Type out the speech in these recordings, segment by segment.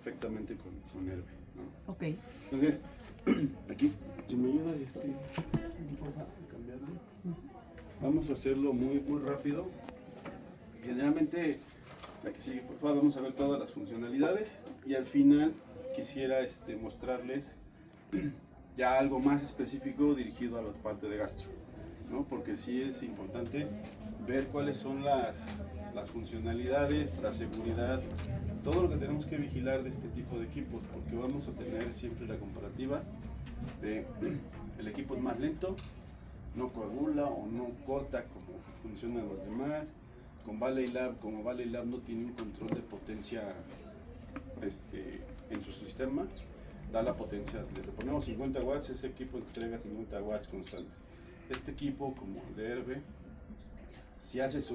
perfectamente con Herbe, ¿no? Ok. Entonces, aquí, si me ayudas, a cambiarlo. Vamos a hacerlo muy rápido. Generalmente, la que sigue, por favor, vamos a ver todas las funcionalidades y al final quisiera mostrarles ya algo más específico dirigido a la parte de gastro, ¿no? Porque sí es importante ver cuáles son las funcionalidades, la seguridad, todo lo que tenemos que vigilar de este tipo de equipos, porque vamos a tener siempre la comparativa de el equipo es más lento, no coagula o no corta como funcionan los demás. Con Valley Lab, como Valley Lab no tiene un control de potencia en su sistema, da la potencia, le ponemos 50 watts, ese equipo entrega 50 watts constantes. Este equipo, como el de Herbe, si haces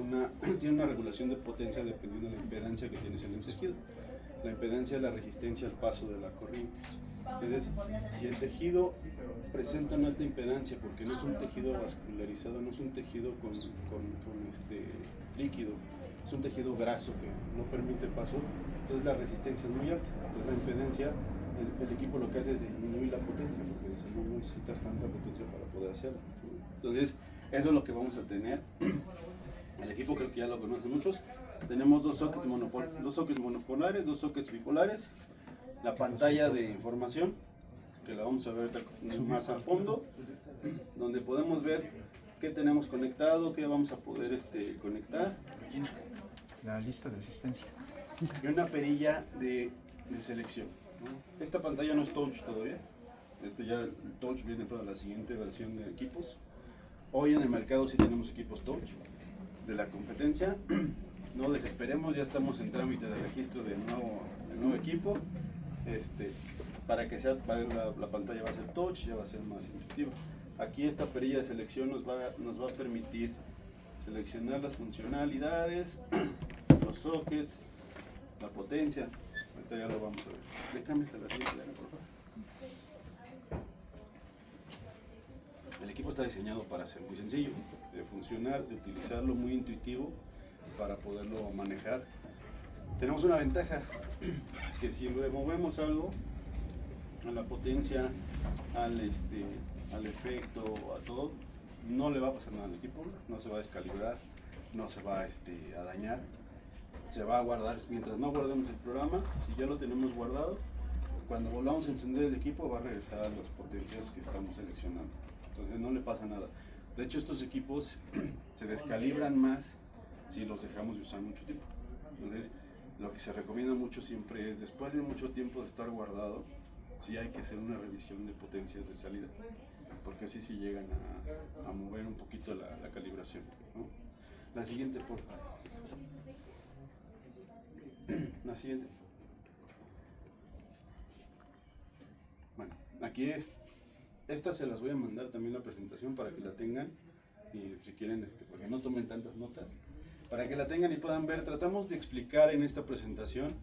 tiene una regulación de potencia dependiendo de la impedancia que tienes en el tejido. La impedancia es la resistencia al paso de la corriente. Entonces, si el tejido presenta una alta impedancia porque no es un tejido vascularizado, no es un tejido con líquido, es un tejido graso que no permite paso, entonces la resistencia es muy alta. Entonces la impedancia, el equipo lo que hace es disminuir la potencia, porque no necesitas tanta potencia para poder hacerlo. Entonces, eso es lo que vamos a tener. El equipo creo que ya lo conocen muchos. Tenemos dos sockets monopolares, dos sockets bipolares, la pantalla de información, que la vamos a ver más a fondo, donde podemos ver qué tenemos conectado, qué vamos a poder conectar. La lista de asistencia. Y una perilla de selección, ¿no? Esta pantalla no es touch todavía. Ya el touch viene para la siguiente versión de equipos. Hoy en el mercado sí tenemos equipos touch de la competencia. No desesperemos, ya estamos en trámite de registro del nuevo equipo. Para la pantalla va a ser touch, ya va a ser más intuitivo. Aquí esta perilla de selección nos va a permitir seleccionar las funcionalidades, los sockets, la potencia. Ahorita ya lo vamos a ver. Le cambias a la siguiente, por favor. El equipo está diseñado para ser muy sencillo, de funcionar, de utilizarlo, muy intuitivo para poderlo manejar. Tenemos una ventaja, que si le movemos algo a la potencia, al efecto, a todo, no le va a pasar nada al equipo, no se va a descalibrar, no se va a dañar, se va a guardar. Mientras no guardemos el programa, si ya lo tenemos guardado, cuando volvamos a encender el equipo va a regresar a las potencias que estamos seleccionando, entonces no le pasa nada. De hecho, estos equipos se descalibran más si los dejamos de usar mucho tiempo. Entonces, lo que se recomienda mucho siempre es, después de mucho tiempo de estar guardado, sí hay que hacer una revisión de potencias de salida, porque así sí llegan a mover un poquito la calibración, ¿no? La siguiente, por favor. La siguiente. Bueno, aquí estas se las voy a mandar también la presentación para que la tengan, y si quieren, porque no tomen tantas notas, para que la tengan y puedan ver. Tratamos de explicar en esta presentación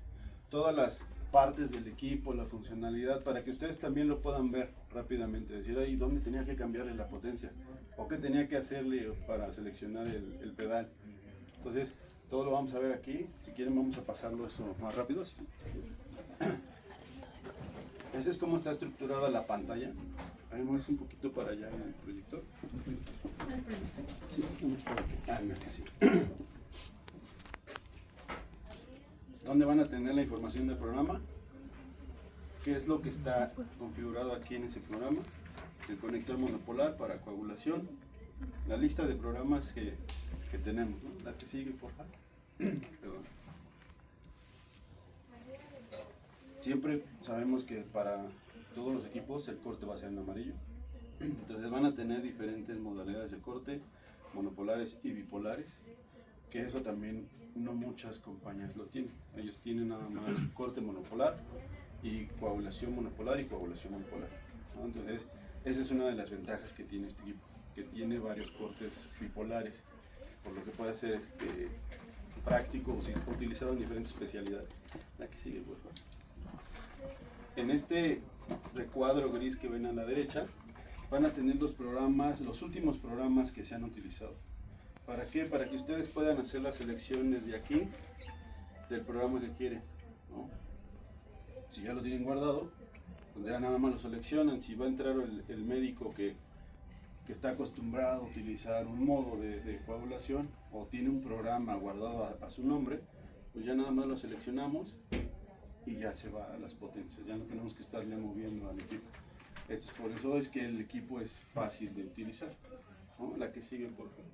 todas las partes del equipo, la funcionalidad, para que ustedes también lo puedan ver rápidamente, decir, ahí dónde tenía que cambiarle la potencia, o qué tenía que hacerle para seleccionar el pedal. Entonces, todo lo vamos a ver aquí. Si quieren, vamos a pasarlo eso más rápido. Esa es cómo está estructurada la pantalla. Ahí mueves un poquito para allá en el proyector. Sí, vamos para aquí. Casi. ¿Dónde van a tener la información del programa? ¿Qué es lo que está configurado aquí en ese programa? El conector monopolar para coagulación. La lista de programas que tenemos, ¿no? La que sigue, por favor. Perdón. Siempre sabemos que para todos los equipos el corte va a ser en amarillo. Entonces van a tener diferentes modalidades de corte, monopolares y bipolares, que eso también no muchas compañías lo tienen. Ellos tienen nada más corte monopolar y coagulación monopolar y coagulación bipolar, ¿no? Entonces esa es una de las ventajas que tiene este equipo, que tiene varios cortes bipolares, por lo que puede ser práctico o utilizado en diferentes especialidades. La que sigue, por favor. En este recuadro gris que ven a la derecha, van a tener los programas, los últimos programas que se han utilizado. ¿Para qué? Para que ustedes puedan hacer las selecciones de aquí del programa que quieren, ¿no? Si ya lo tienen guardado, pues ya nada más lo seleccionan. Si va a entrar el médico que está acostumbrado a utilizar un modo de coagulación o tiene un programa guardado a su nombre, pues ya nada más lo seleccionamos y ya se va a las potencias, ya no tenemos que estarle moviendo al equipo. Esto es por eso es que el equipo es fácil de utilizar, ¿no? La que sigue, por favor.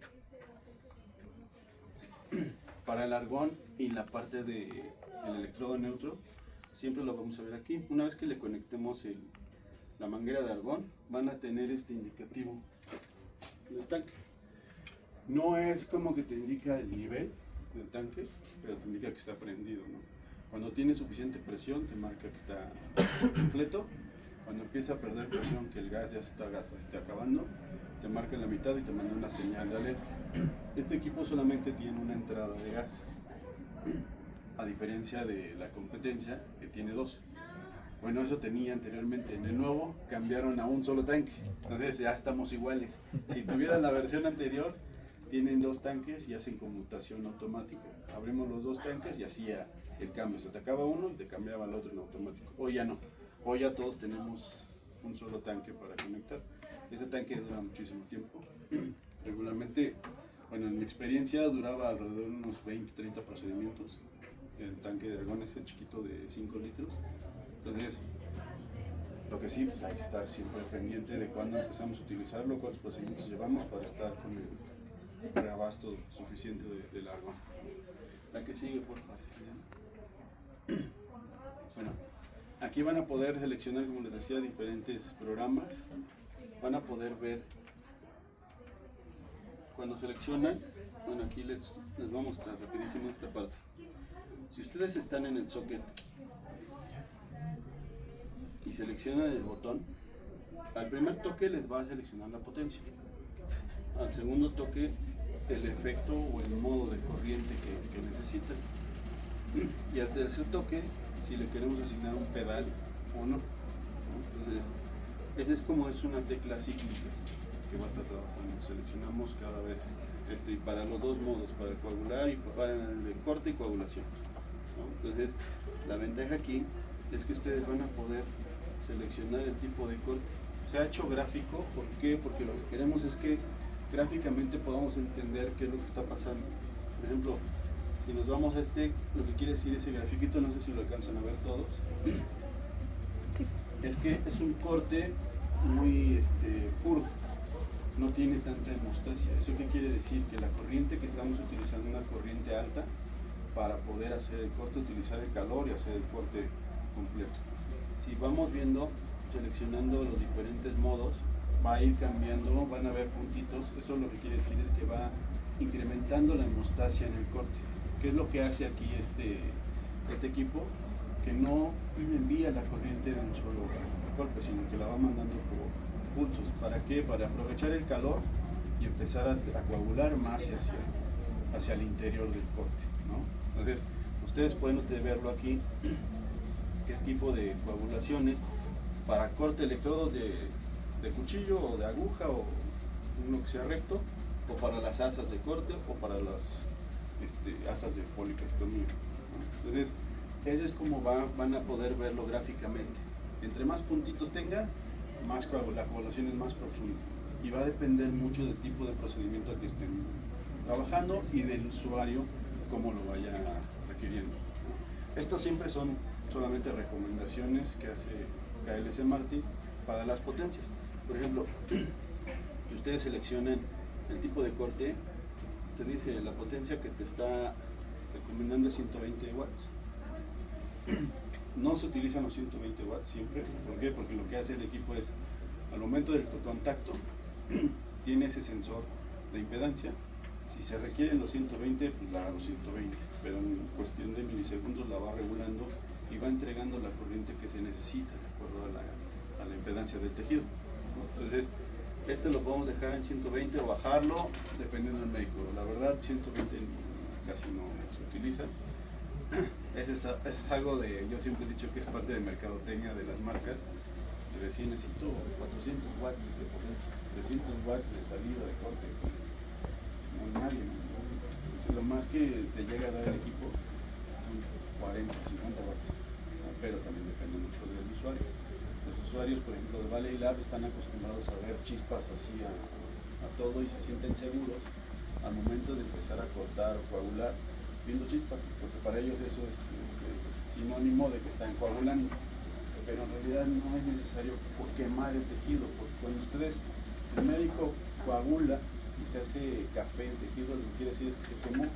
Para el argón y la parte del electrodo neutro, siempre lo vamos a ver aquí. Una vez que le conectemos la manguera de argón, van a tener este indicativo del tanque. No es como que te indica el nivel del tanque, pero te indica que está prendido, ¿no? Cuando tiene suficiente presión, te marca que está completo. Cuando empieza a perder presión, que el gas ya se está acabando, te marca la mitad y te manda una señal de alerta. Este equipo solamente tiene una entrada de gas, a diferencia de la competencia, que tiene dos. Bueno, eso tenía anteriormente. En el nuevo cambiaron a un solo tanque, entonces ya estamos iguales. Si tuvieran la versión anterior, tienen dos tanques y hacen conmutación automática. Abrimos los dos tanques y hacía el cambio. Se te acaba uno y te cambiaba el otro en automático. Hoy ya no. Hoy ya todos tenemos un solo tanque para conectar. Este tanque dura muchísimo tiempo. Regularmente, bueno, en mi experiencia duraba alrededor de unos 20-30 procedimientos. El tanque de argón es el chiquito de 5 litros. Entonces, lo que sí, pues hay que estar siempre pendiente de cuándo empezamos a utilizarlo, cuántos procedimientos llevamos para estar con el reabasto suficiente del argón. La que sigue, por favor. Bueno, aquí van a poder seleccionar, como les decía, diferentes programas. Van a poder ver, cuando seleccionan, bueno, aquí les voy a mostrar rapidísimo esta parte. Si ustedes están en el socket y seleccionan el botón, al primer toque les va a seleccionar la potencia. Al segundo toque, el efecto o el modo de corriente que necesitan. Y al tercer toque, si le queremos asignar un pedal o no. Entonces, esa es como es una tecla cíclica que va a estar trabajando. Seleccionamos cada vez para los dos modos, para el coagular y para el de corte y coagulación, ¿no? Entonces, la ventaja aquí es que ustedes van a poder seleccionar el tipo de corte. Se ha hecho gráfico, ¿por qué? Porque lo que queremos es que gráficamente podamos entender qué es lo que está pasando. Por ejemplo, si nos vamos a lo que quiere decir ese grafiquito, no sé si lo alcanzan a ver todos, es que es un corte muy puro, no tiene tanta hemostasia. ¿Eso qué quiere decir? Que la corriente que estamos utilizando es una corriente alta para poder hacer el corte, utilizar el calor y hacer el corte completo. Si vamos viendo, seleccionando los diferentes modos, va a ir cambiando, van a ver puntitos. Eso lo que quiere decir es que va incrementando la hemostasia en el corte. ¿Qué es lo que hace aquí este equipo? Que no envía la corriente de un solo golpe, sino que la va mandando por pulsos. ¿Para qué? Para aprovechar el calor y empezar a coagular más hacia el interior del corte, ¿no? Entonces, ustedes pueden verlo aquí, qué tipo de coagulaciones para corte electrodos de cuchillo o de aguja o uno que sea recto, o para las asas de corte o para las asas de policarbonato, ¿no? Entonces, ese es como van a poder verlo gráficamente. Entre más puntitos tenga, más la coagulación es más profunda y va a depender mucho del tipo de procedimiento al que estén trabajando y del usuario cómo lo vaya requiriendo. Estas siempre son solamente recomendaciones que hace KLC Martin para las potencias. Por ejemplo, si ustedes seleccionan el tipo de corte, te dice la potencia que te está recomendando es 120 watts. No se utilizan los 120 watts siempre. ¿Por qué? Porque lo que hace el equipo es, al momento del contacto, tiene ese sensor de impedancia. Si se requieren los 120, pues la haga los 120, pero en cuestión de milisegundos la va regulando y va entregando la corriente que se necesita de acuerdo a la impedancia del tejido, ¿no? Entonces, lo podemos dejar en 120 o bajarlo dependiendo del médico. La verdad, 120 casi no se utiliza. Es algo yo siempre he dicho que es parte de mercadotecnia de las marcas. Recién necesito 400 watts de potencia, 300 watts de salida de corte. No hay nadie, ¿no? Lo más que te llega a dar el equipo son 40, 50 watts. pero también depende mucho del usuario. Los usuarios, por ejemplo, de Valley Lab están acostumbrados a ver chispas así a todo y se sienten seguros al momento de empezar a cortar o coagular viendo chispas, porque para ellos eso es sinónimo de que están coagulando, pero en realidad no es necesario quemar el tejido, porque cuando el médico coagula y se hace café el tejido, lo que quiere decir es que se quemó,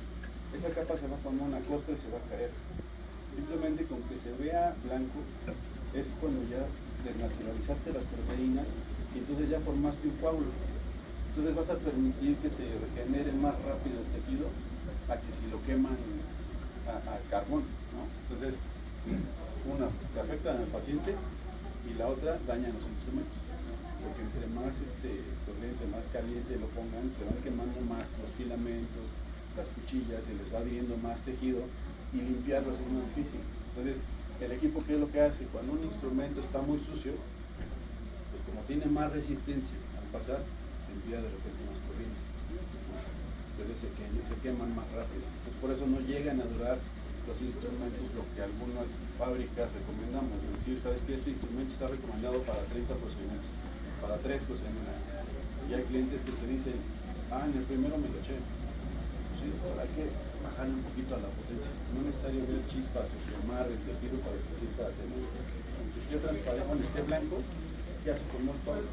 esa capa se va a formar una costra y se va a caer. Simplemente con que se vea blanco es cuando ya desnaturalizaste las proteínas y entonces ya formaste un coágulo. Entonces vas a permitir que se regenere más rápido el tejido a que si lo queman a carbón, ¿no? Entonces, una, que afectan al paciente y la otra, dañan los instrumentos. Porque entre más corriente, más caliente lo pongan, se van quemando más los filamentos, las cuchillas, se les va adhiriendo más tejido y limpiarlos es más difícil. Entonces, el equipo, ¿qué es lo que hace? Cuando un instrumento está muy sucio, pues como tiene más resistencia al pasar, envía de repente más corriente. Entonces se queman más rápido. Pues por eso no llegan a durar los instrumentos lo que algunas fábricas recomendamos. Es decir, sabes que este instrumento está recomendado para 30 procedimientos, para 3 procedimientos. Y hay clientes que te dicen, en el primero me lo eché. Pues sí, pero hay que bajarle un poquito a la potencia. No es necesario ver chispas o quemar el tejido para que se sienta seguro. Si esté transparente, esté blanco, ya se formó todo.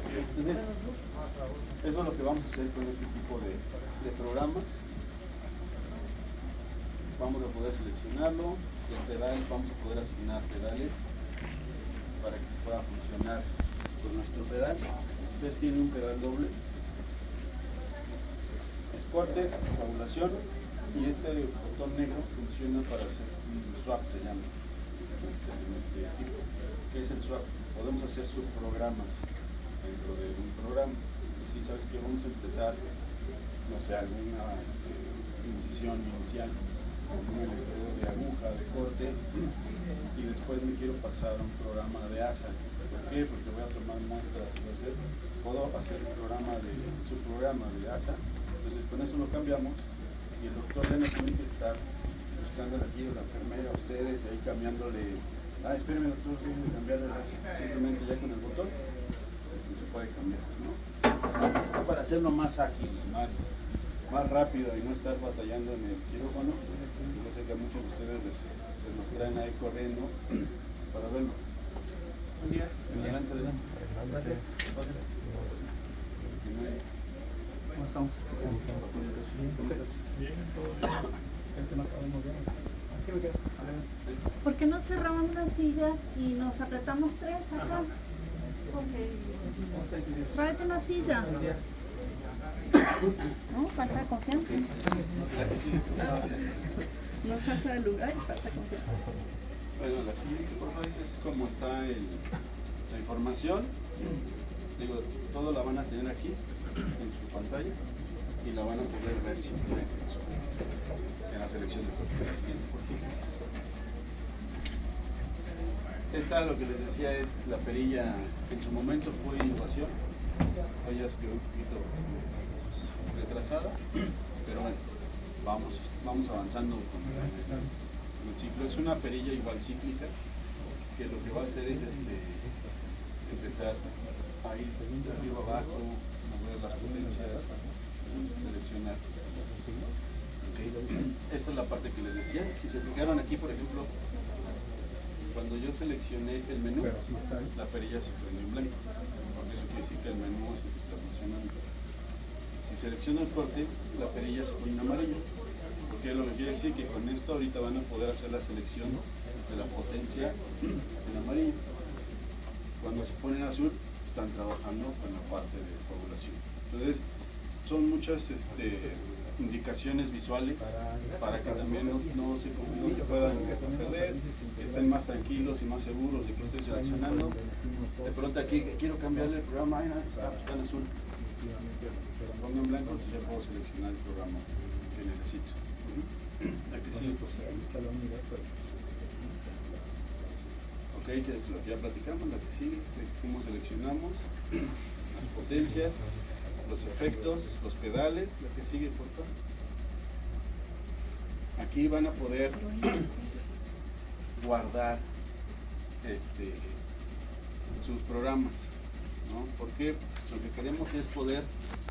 Entonces, eso es lo que vamos a hacer con este tipo de programas. Vamos a poder seleccionarlo, los pedales, vamos a poder asignar pedales para que se pueda funcionar con nuestro pedal. Ustedes tienen un pedal doble, es corte, coagulación, y este botón negro funciona para hacer un swap, se llama en este equipo. ¿Qué es el swap? Podemos hacer subprogramas dentro de un programa. Y si sabes que vamos a empezar, no sé, alguna incisión inicial, con un electrodo de aguja, de corte, y después me quiero pasar a un programa de ASA. ¿Por qué? Porque voy a tomar muestras, puedo hacer su programa de ASA, entonces con eso lo cambiamos y el doctor ya no tiene que estar buscando aquí o la enfermera, ustedes ahí cambiándole, espérame doctor, déjenme cambiar de ASA, simplemente ya con el botón se puede cambiar, ¿no? Esto para hacerlo más ágil, más rápido y no estar batallando en el quirófano. Yo sé que a muchos de ustedes se nos traen ahí corriendo para verlo. Buen día. Adelante. ¿Cómo estamos? Bien, todo bien. ¿Por qué no cerramos las sillas y nos apretamos 3 acá? Tráete una silla. No, falta confianza. No falta de lugar y falta confianza. Bueno, la siguiente por favor es como está la información. Digo, todo la van a tener aquí en su pantalla y la van a poder ver siempre en la selección de copias. Esta, lo que les decía, es la perilla que en su momento fue innovación. Hoy ya se quedó un poquito retrasada, pero bueno, vamos avanzando con el ciclo. Es una perilla igual cíclica, que lo que va a hacer es empezar a ir de arriba abajo, mover las potencias, seleccionar. Okay. Esta es la parte que les decía. Si se fijaron aquí, por ejemplo, cuando yo seleccioné el menú, la perilla se prendió en blanco, porque eso quiere decir que el menú es el que está funcionando. Si selecciono el corte, la perilla se pone en amarillo, porque lo que quiere decir que con esto ahorita van a poder hacer la selección de la potencia en amarillo. Cuando se pone en azul, están trabajando con la parte de coagulación. Entonces, son muchas indicaciones visuales para que también no se puedan perder, que estén más tranquilos y más seguros de que estoy seleccionando. De pronto aquí quiero cambiarle el programa, está en azul. Pongo en blanco, entonces ya puedo seleccionar el programa que necesito. La que sí. Ok, que es lo que ya platicamos, la que sigue, cómo seleccionamos las potencias, los efectos, los pedales, la que sigue, por favor. Aquí van a poder guardar sus programas, ¿no? Porque lo que queremos es poder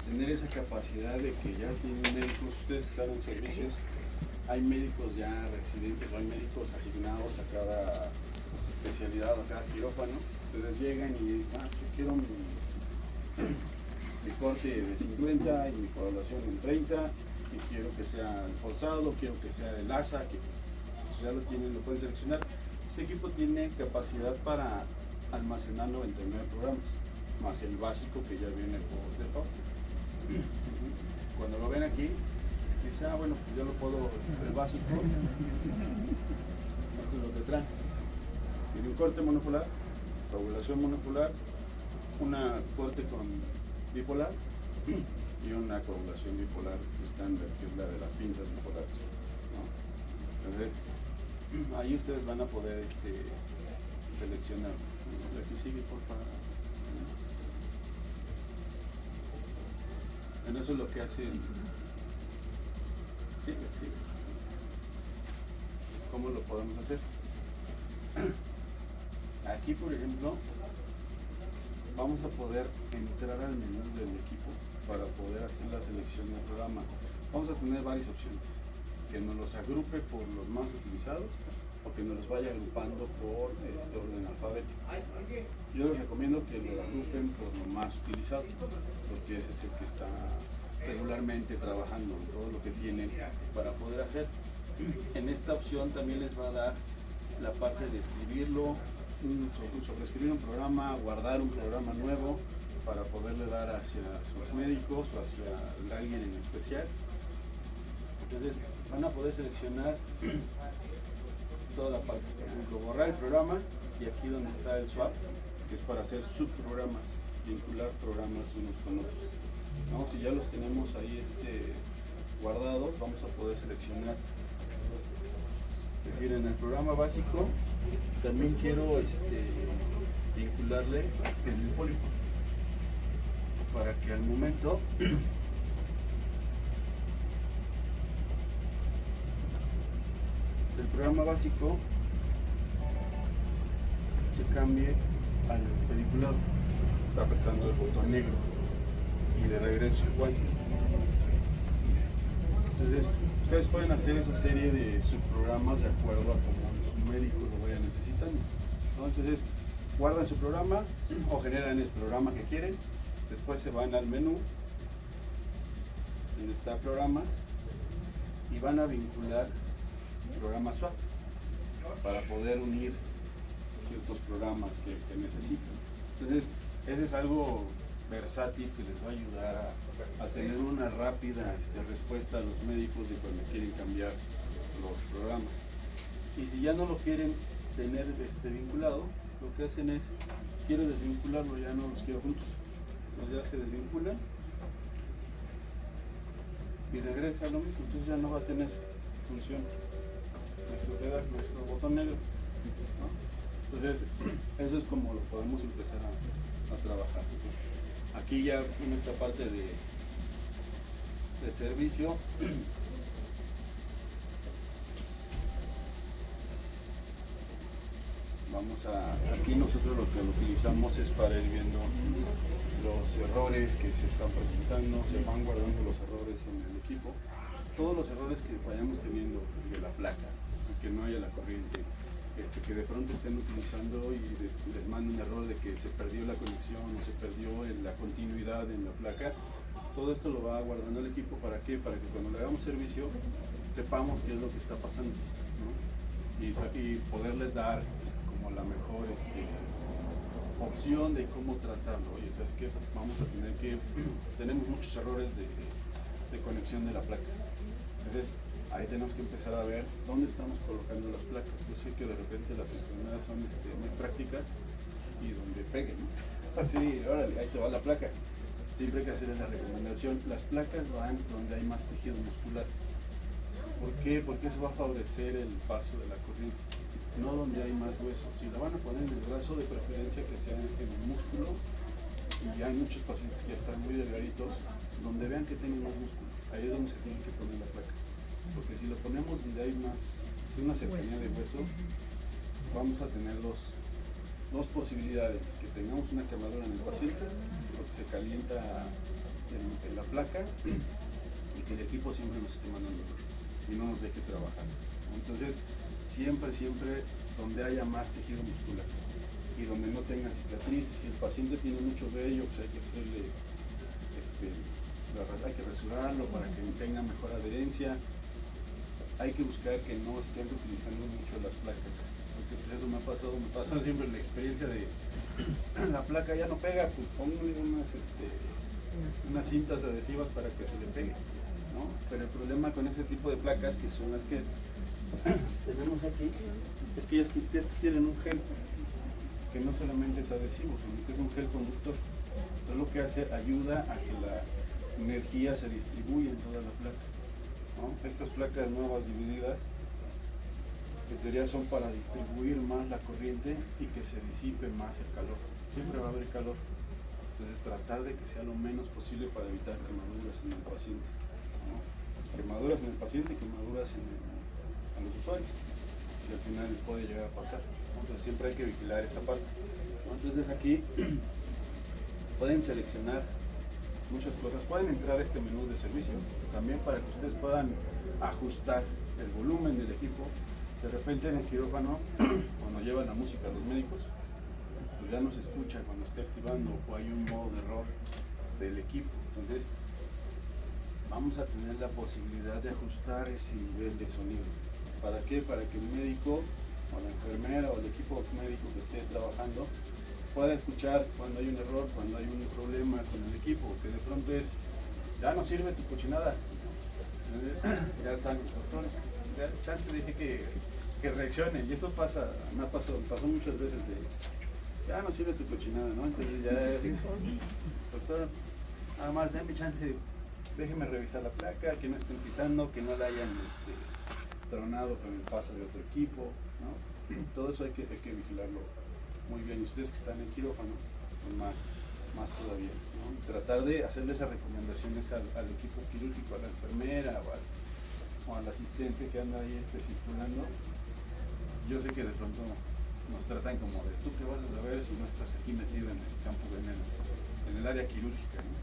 tener esa capacidad de que ya tienen médicos, ustedes que están en servicios, hay médicos ya residentes, hay médicos asignados a cada especialidad, a cada quirófano. Ustedes llegan y yo quiero mi corte de 50 y mi coagulación en 30, y quiero que sea el forzado, quiero que sea el ASA, que ya lo tienen, lo pueden seleccionar. Este equipo tiene capacidad para almacenar 99 programas, más el básico que ya viene por default. Cuando lo ven aquí, dice, bueno, pues yo lo puedo, el básico, esto es lo que trae. Tiene un corte monopolar, coagulación monopolar, una corte con bipolar y una coagulación bipolar estándar, que es la de las pinzas bipolares, ¿no? Entonces, ahí ustedes van a poder seleccionar. Aquí sigue, por favor. En eso es lo que hacen. Sigue. ¿Cómo lo podemos hacer? Aquí, por ejemplo, vamos a poder entrar al menú del equipo para poder hacer la selección del programa. Vamos a tener varias opciones, que nos los agrupe por los más utilizados o que nos los vaya agrupando por orden alfabético. Yo les recomiendo que lo agrupen por lo más utilizado, porque ese es el que está regularmente trabajando en todo lo que tienen para poder hacer. En esta opción también les va a dar la parte de escribirlo, sobreescribir un programa, guardar un programa nuevo para poderle dar hacia sus médicos o hacia alguien en especial. Entonces van a poder seleccionar toda la parte, por ejemplo, borrar el programa, y aquí donde está el swap, que es para hacer subprogramas, vincular programas unos con otros. ¿No? Si ya los tenemos ahí guardados, vamos a poder seleccionar. Es decir, en el programa básico también quiero vincularle el pólipo, para que al momento del programa básico se cambie al pediculado, está apretando el botón negro, y de regreso igual. Entonces ustedes pueden hacer esa serie de subprogramas de acuerdo a como su médico lo vaya necesitando, ¿no? Entonces guardan su programa o generan el programa que quieren, después se van al menú donde está programas y van a vincular programas swap para poder unir ciertos programas que necesitan. Entonces ese es algo versátil que les va a ayudar a tener una rápida respuesta a los médicos de cuando quieren cambiar los programas. Y si ya no lo quieren tener vinculado, lo que hacen es, quiero desvincularlo, ya no los quiero juntos. Entonces ya se desvinculan y regresa a lo mismo, entonces ya no va a tener función nuestro botón negro, ¿no? Entonces eso es como lo podemos empezar a trabajar. Aquí ya en esta parte de servicio aquí nosotros lo que lo utilizamos es para ir viendo los errores que se están presentando, se van guardando los errores en el equipo, todos los errores que vayamos teniendo de la placa, que no haya la corriente, que de pronto estén utilizando y les mande un error de que se perdió la conexión o se perdió la continuidad en la placa. Todo esto lo va guardando el equipo. ¿Para qué? Para que cuando le hagamos servicio sepamos qué es lo que está pasando, ¿no? Y poderles dar como la mejor opción de cómo tratarlo. Oye, ¿sabes qué? Vamos a tener tenemos muchos errores de conexión de la placa. Entonces ahí tenemos que empezar a ver dónde estamos colocando las placas. Yo sé que de repente las enfermedades son muy prácticas y donde peguen, ¿no? Así, órale, ahí te va la placa. Siempre hay que hacer la recomendación. Las placas van donde hay más tejido muscular. ¿Por qué? Porque eso va a favorecer el paso de la corriente, no donde hay más hueso. Si la van a poner en el brazo, de preferencia que sea en el músculo, y hay muchos pacientes que ya están muy delgaditos, donde vean que tienen más músculo. Ahí es donde se tiene que poner la placa. Porque si lo ponemos donde hay más, si una cercanía de hueso, vamos a tener dos posibilidades: que tengamos una quemadura en el paciente, porque se calienta en la placa, y que el equipo siempre nos esté mandando y no nos deje trabajar. Entonces, siempre donde haya más tejido muscular y donde no tengan cicatrices. Si el paciente tiene mucho vello, pues hay que hacerle, hay que rasurarlo para que tenga mejor adherencia. Hay que buscar que no estén utilizando mucho las placas, porque pues eso me ha pasado siempre la experiencia de la placa ya no pega, pues póngale unas cintas adhesivas para que se le pegue, ¿no? Pero el problema con ese tipo de placas, que son las que tenemos aquí, es que estas tienen un gel que no solamente es adhesivo, sino que es un gel conductor. Entonces lo que hace, ayuda a que la energía se distribuya en toda la placa, ¿no? Estas placas nuevas divididas, en teoría, son para distribuir más la corriente y que se disipe más el calor. Siempre va a haber calor. Entonces tratar de que sea lo menos posible para evitar quemaduras en el paciente, ¿no? Quemaduras en el paciente y quemaduras a los usuarios, y al final puede llegar a pasar, ¿no? Entonces siempre hay que vigilar esa parte, ¿no? Entonces aquí pueden seleccionar muchas cosas, pueden entrar a este menú de servicio también para que ustedes puedan ajustar el volumen del equipo. De repente en el quirófano, cuando llevan la música a los médicos, pues ya no se escucha cuando esté activando o hay un modo de error del equipo. Entonces vamos a tener la posibilidad de ajustar ese nivel de sonido. ¿Para qué? Para que el médico o la enfermera o el equipo médico que esté trabajando pueda escuchar cuando hay un error, cuando hay un problema con el equipo, que de pronto es, ya no sirve tu cochinada, ya están los doctores, ya chance dije que reaccione, y eso pasó muchas veces de, ya no sirve tu cochinada, ¿no? Entonces ya, doctor, nada más déme chance, déjeme revisar la placa, que no estén pisando, que no la hayan tronado con el paso de otro equipo, ¿no? Todo eso hay que vigilarlo muy bien. Y ustedes que están en quirófano, pues más todavía, ¿no? Tratar de hacerle esas recomendaciones al equipo quirúrgico, a la enfermera o al asistente que anda ahí circulando. Yo sé que de pronto nos tratan como de, ¿tú qué vas a saber si no estás aquí metido en el campo, en el área quirúrgica, ¿no?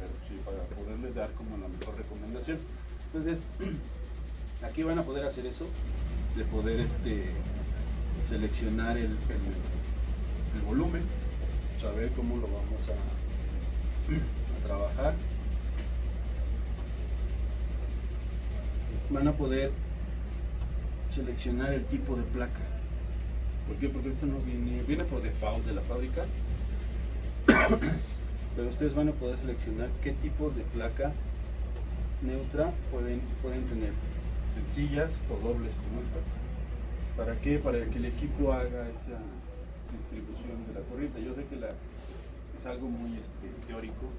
Pero sí, para poderles dar como la mejor recomendación. Entonces, aquí van a poder hacer eso, de poder seleccionar el volumen, saber cómo lo vamos a trabajar. Van a poder seleccionar el tipo de placa. ¿Por qué? Porque esto no viene por default de la fábrica, pero ustedes van a poder seleccionar qué tipos de placa neutra pueden tener, sencillas o dobles como estas. ¿Para qué? Para que el equipo haga esa distribución de la corriente. Yo sé que es algo muy teórico,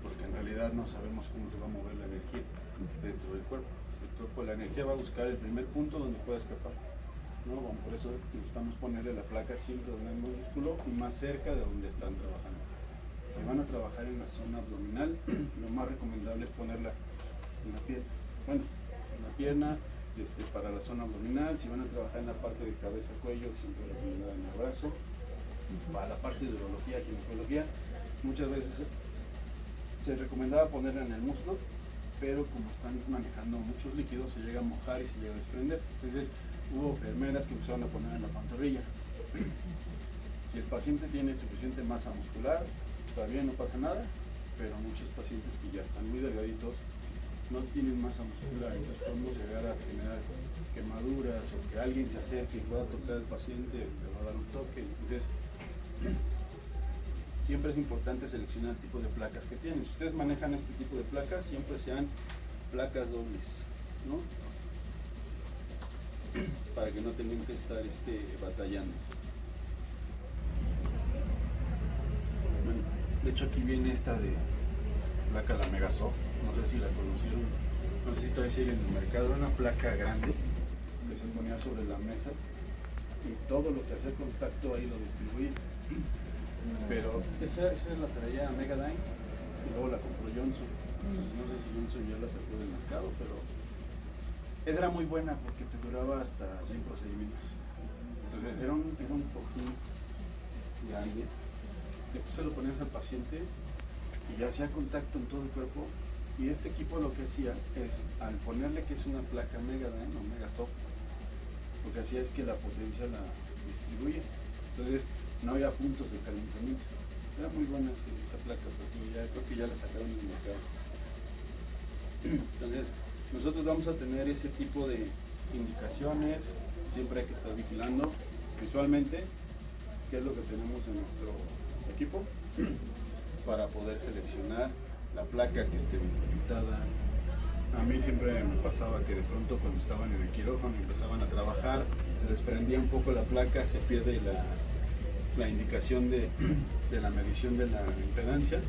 porque en realidad no sabemos cómo se va a mover la energía dentro del cuerpo. El cuerpo, la energía va a buscar el primer punto donde pueda escapar, ¿no? Bueno, por eso necesitamos ponerle la placa siempre donde hay músculo y más cerca de donde están trabajando. Si van a trabajar en la zona abdominal, lo más recomendable es ponerla en la pierna. Bueno, en la pierna, para la zona abdominal. Si van a trabajar en la parte de cabeza, cuello, siempre recomendable en el brazo. Para la parte de urología, ginecología, muchas veces se recomendaba ponerla en el muslo, pero como están manejando muchos líquidos, se llega a mojar y se llega a desprender. Entonces hubo enfermeras que empezaron a poner en la pantorrilla. Si el paciente tiene suficiente masa muscular, todavía no pasa nada, pero muchos pacientes que ya están muy delgaditos no tienen masa muscular, entonces podemos llegar a generar quemaduras o que alguien se acerque y pueda tocar al paciente, le va a dar un toque. Entonces siempre es importante seleccionar el tipo de placas que tienen. Si ustedes manejan este tipo de placas, siempre sean placas dobles, ¿no? Para que no tengan que estar batallando. Bueno, de hecho aquí viene esta de placa de la Megasoft, no sé si la conocieron, no sé si todavía sigue en el mercado. Era una placa grande que se ponía sobre la mesa y todo lo que hacía contacto ahí lo distribuía. Pero esa la traía Megadyne y luego la compró Johnson. Entonces, no sé si Johnson ya la sacó del mercado, pero esa era muy buena porque te duraba hasta 100 procedimientos. Entonces era un cojín grande, que tú se lo ponías al paciente y ya hacía contacto en todo el cuerpo. Y este equipo lo que hacía es, al ponerle que es una placa Megadyne o Megasoft, lo que hacía es que la potencia la distribuye. Entonces no había puntos de calentamiento. Era muy buena esa placa, porque ya creo que ya la sacaron del mercado. Entonces nosotros vamos a tener ese tipo de indicaciones, siempre hay que estar vigilando visualmente qué es lo que tenemos en nuestro equipo para poder seleccionar la placa que esté bien conectada. A mí siempre me pasaba que de pronto cuando estaban en el quirófano y empezaban a trabajar, se desprendía un poco la placa, se pierde la indicación de la medición de la impedancia,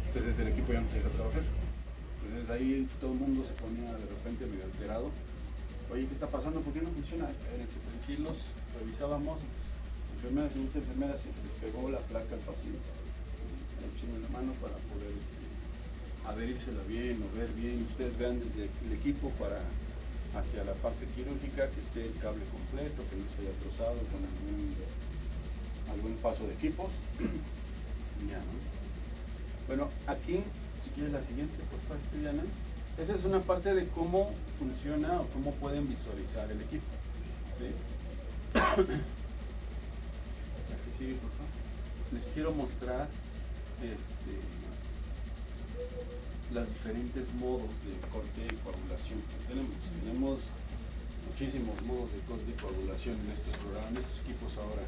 entonces el equipo ya no te deja trabajar. Entonces ahí todo el mundo se ponía de repente medio alterado. Oye, ¿qué está pasando? ¿Por qué no funciona? Espérense, tranquilos, revisábamos. Enfermera, segunda enfermera, se despegó la placa al paciente. Le echamos la mano para poder adherírsela bien o ver bien. Ustedes vean desde el equipo para hacia la parte quirúrgica, que esté el cable completo, que no se haya trozado con algún paso de equipos. Ya, ¿no? Bueno, aquí, si quieres la siguiente, por favor, Diana. Esa es una parte de cómo funciona o cómo pueden visualizar el equipo. ¿Sí? Aquí sigue, por favor. Les quiero mostrar las diferentes modos de corte y coagulación que tenemos. Tenemos muchísimos modos de corte y coagulación en estos programas, en estos equipos ahora.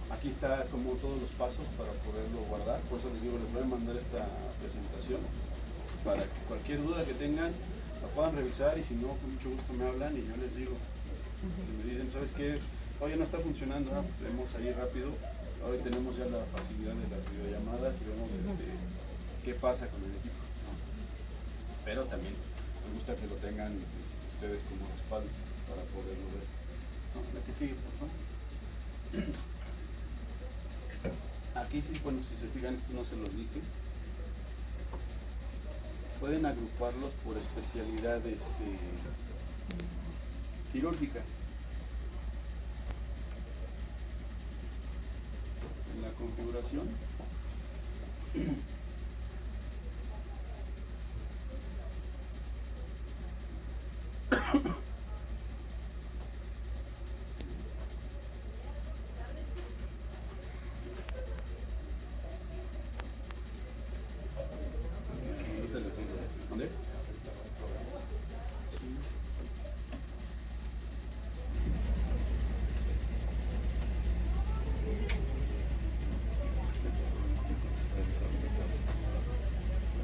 Aquí está como todos los pasos para poderlo guardar, por eso les digo, les voy a mandar esta presentación para que cualquier duda que tengan la puedan revisar, y si no, con mucho gusto me hablan y yo les digo. Si me dicen, ¿sabes qué? Oye, no está funcionando, vemos ahí rápido. Ahora tenemos ya la facilidad de las videollamadas y vemos qué pasa con el equipo, ¿no? Pero también me gusta que lo tengan ustedes como respaldo para poderlo ver. No, la que sigue, por favor. Aquí sí, bueno, si se fijan, esto no se los dije. Pueden agruparlos por especialidad quirúrgica. En la configuración ¿dónde?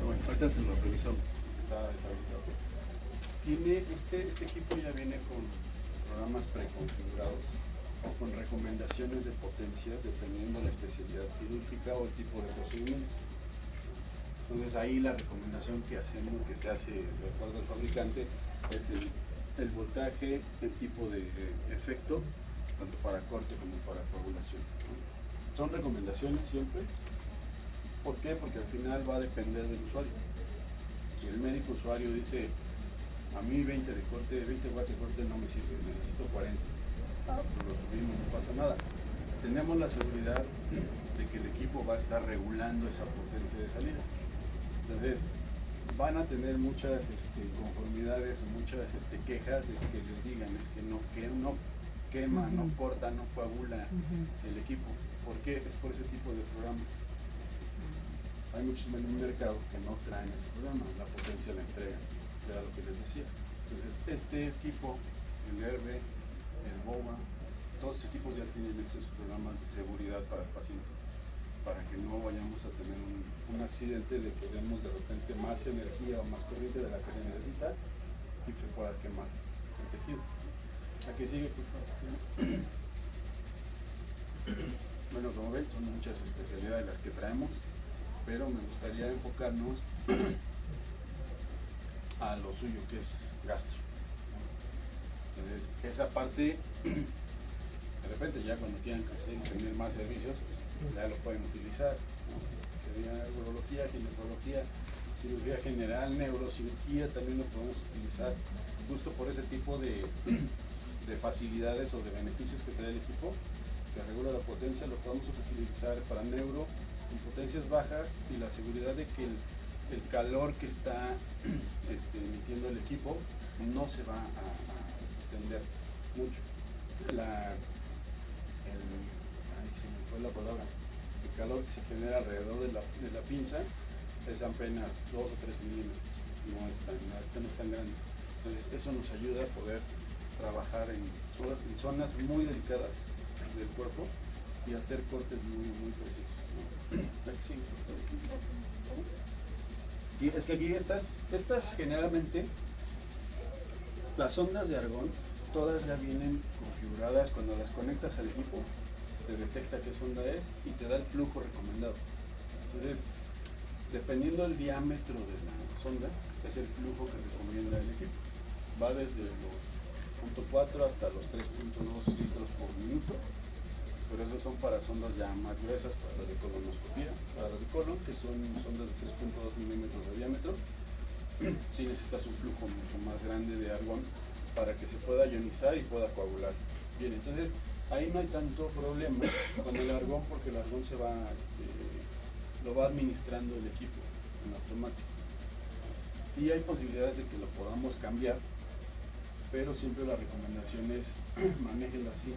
Bueno, ahorita se lo revisamos, está deshabilitado. Tiene este equipo ya viene con programas preconfigurados o con recomendaciones de potencias dependiendo de la especialidad quirúrgica o el tipo de procedimiento. Entonces ahí la recomendación que hacemos, que se hace de acuerdo al fabricante, es el voltaje, el tipo de efecto, tanto para corte como para coagulación, ¿no? Son recomendaciones siempre. ¿Por qué? Porque al final va a depender del usuario. Si el médico usuario dice, a mí 20 de corte, 20 watts de corte no me sirve, necesito 40, lo subimos, no pasa nada. Tenemos la seguridad de que el equipo va a estar regulando esa potencia de salida. Entonces, van a tener muchas inconformidades o muchas quejas de que les digan es que no quema, no corta, no coagula el equipo. ¿Por qué? Es por ese tipo de programas. Hay muchos en el mercado que no traen ese programa, la potencia la entregan, era lo que les decía. Entonces, este equipo, el Herbe, el BOBA, todos los equipos ya tienen esos programas de seguridad para el paciente, para que no vayamos a tener un accidente de que demos de repente más energía o más corriente de la que se necesita y que pueda quemar el tejido. Aquí sigue, por favor. Bueno, como ven, son muchas especialidades las que traemos, pero me gustaría enfocarnos a lo suyo, que es gastro. Entonces, esa parte, de repente ya cuando quieran crecer y tener más servicios, pues ya lo pueden utilizar, ¿no? Sería urología, ginecología, cirugía general, neurocirugía, también lo podemos utilizar justo por ese tipo de facilidades o de beneficios que trae el equipo, que regula la potencia. Lo podemos utilizar para neuro en potencias bajas y la seguridad de que el calor que está emitiendo el equipo no se va a extender mucho. Ay, se me fue la palabra. El calor que se genera alrededor de la pinza es apenas 2 o 3 milímetros, no es tan grande. Entonces eso nos ayuda a poder trabajar en zonas muy delicadas del cuerpo y hacer cortes muy precisos, ¿no? Aquí sí. Y es que aquí estas generalmente, las sondas de argón, todas ya vienen configuradas. Cuando las conectas al equipo, te detecta qué sonda es y te da el flujo recomendado. Entonces, dependiendo del diámetro de la sonda, es el flujo que recomienda el equipo. Va desde los 0.4 hasta los 3.2 litros por minuto, pero esos son para sondas ya más gruesas, para las de colonoscopía. Para las de colon, que son sondas de 3.2 milímetros de diámetro, sí necesitas un flujo mucho más grande de argón para que se pueda ionizar y pueda coagular. Bien, entonces ahí no hay tanto problema con el argón, porque el argón se va, lo va administrando el equipo en automático. Sí hay posibilidades de que lo podamos cambiar, pero siempre la recomendación es manéjenlo así.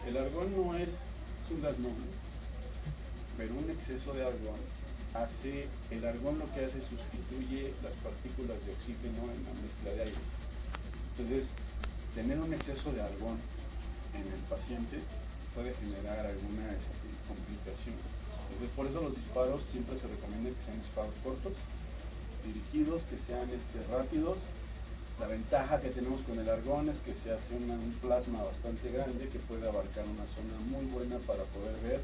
El argón no es un gas noble, pero un exceso de argón el argón lo que hace es sustituye las partículas de oxígeno en la mezcla de aire. Entonces, tener un exceso de argón en el paciente puede generar alguna complicación. Entonces, por eso los disparos siempre se recomienda que sean disparos cortos, dirigidos, que sean rápidos. La ventaja que tenemos con el argón es que se hace un plasma bastante grande que puede abarcar una zona muy buena para poder ver.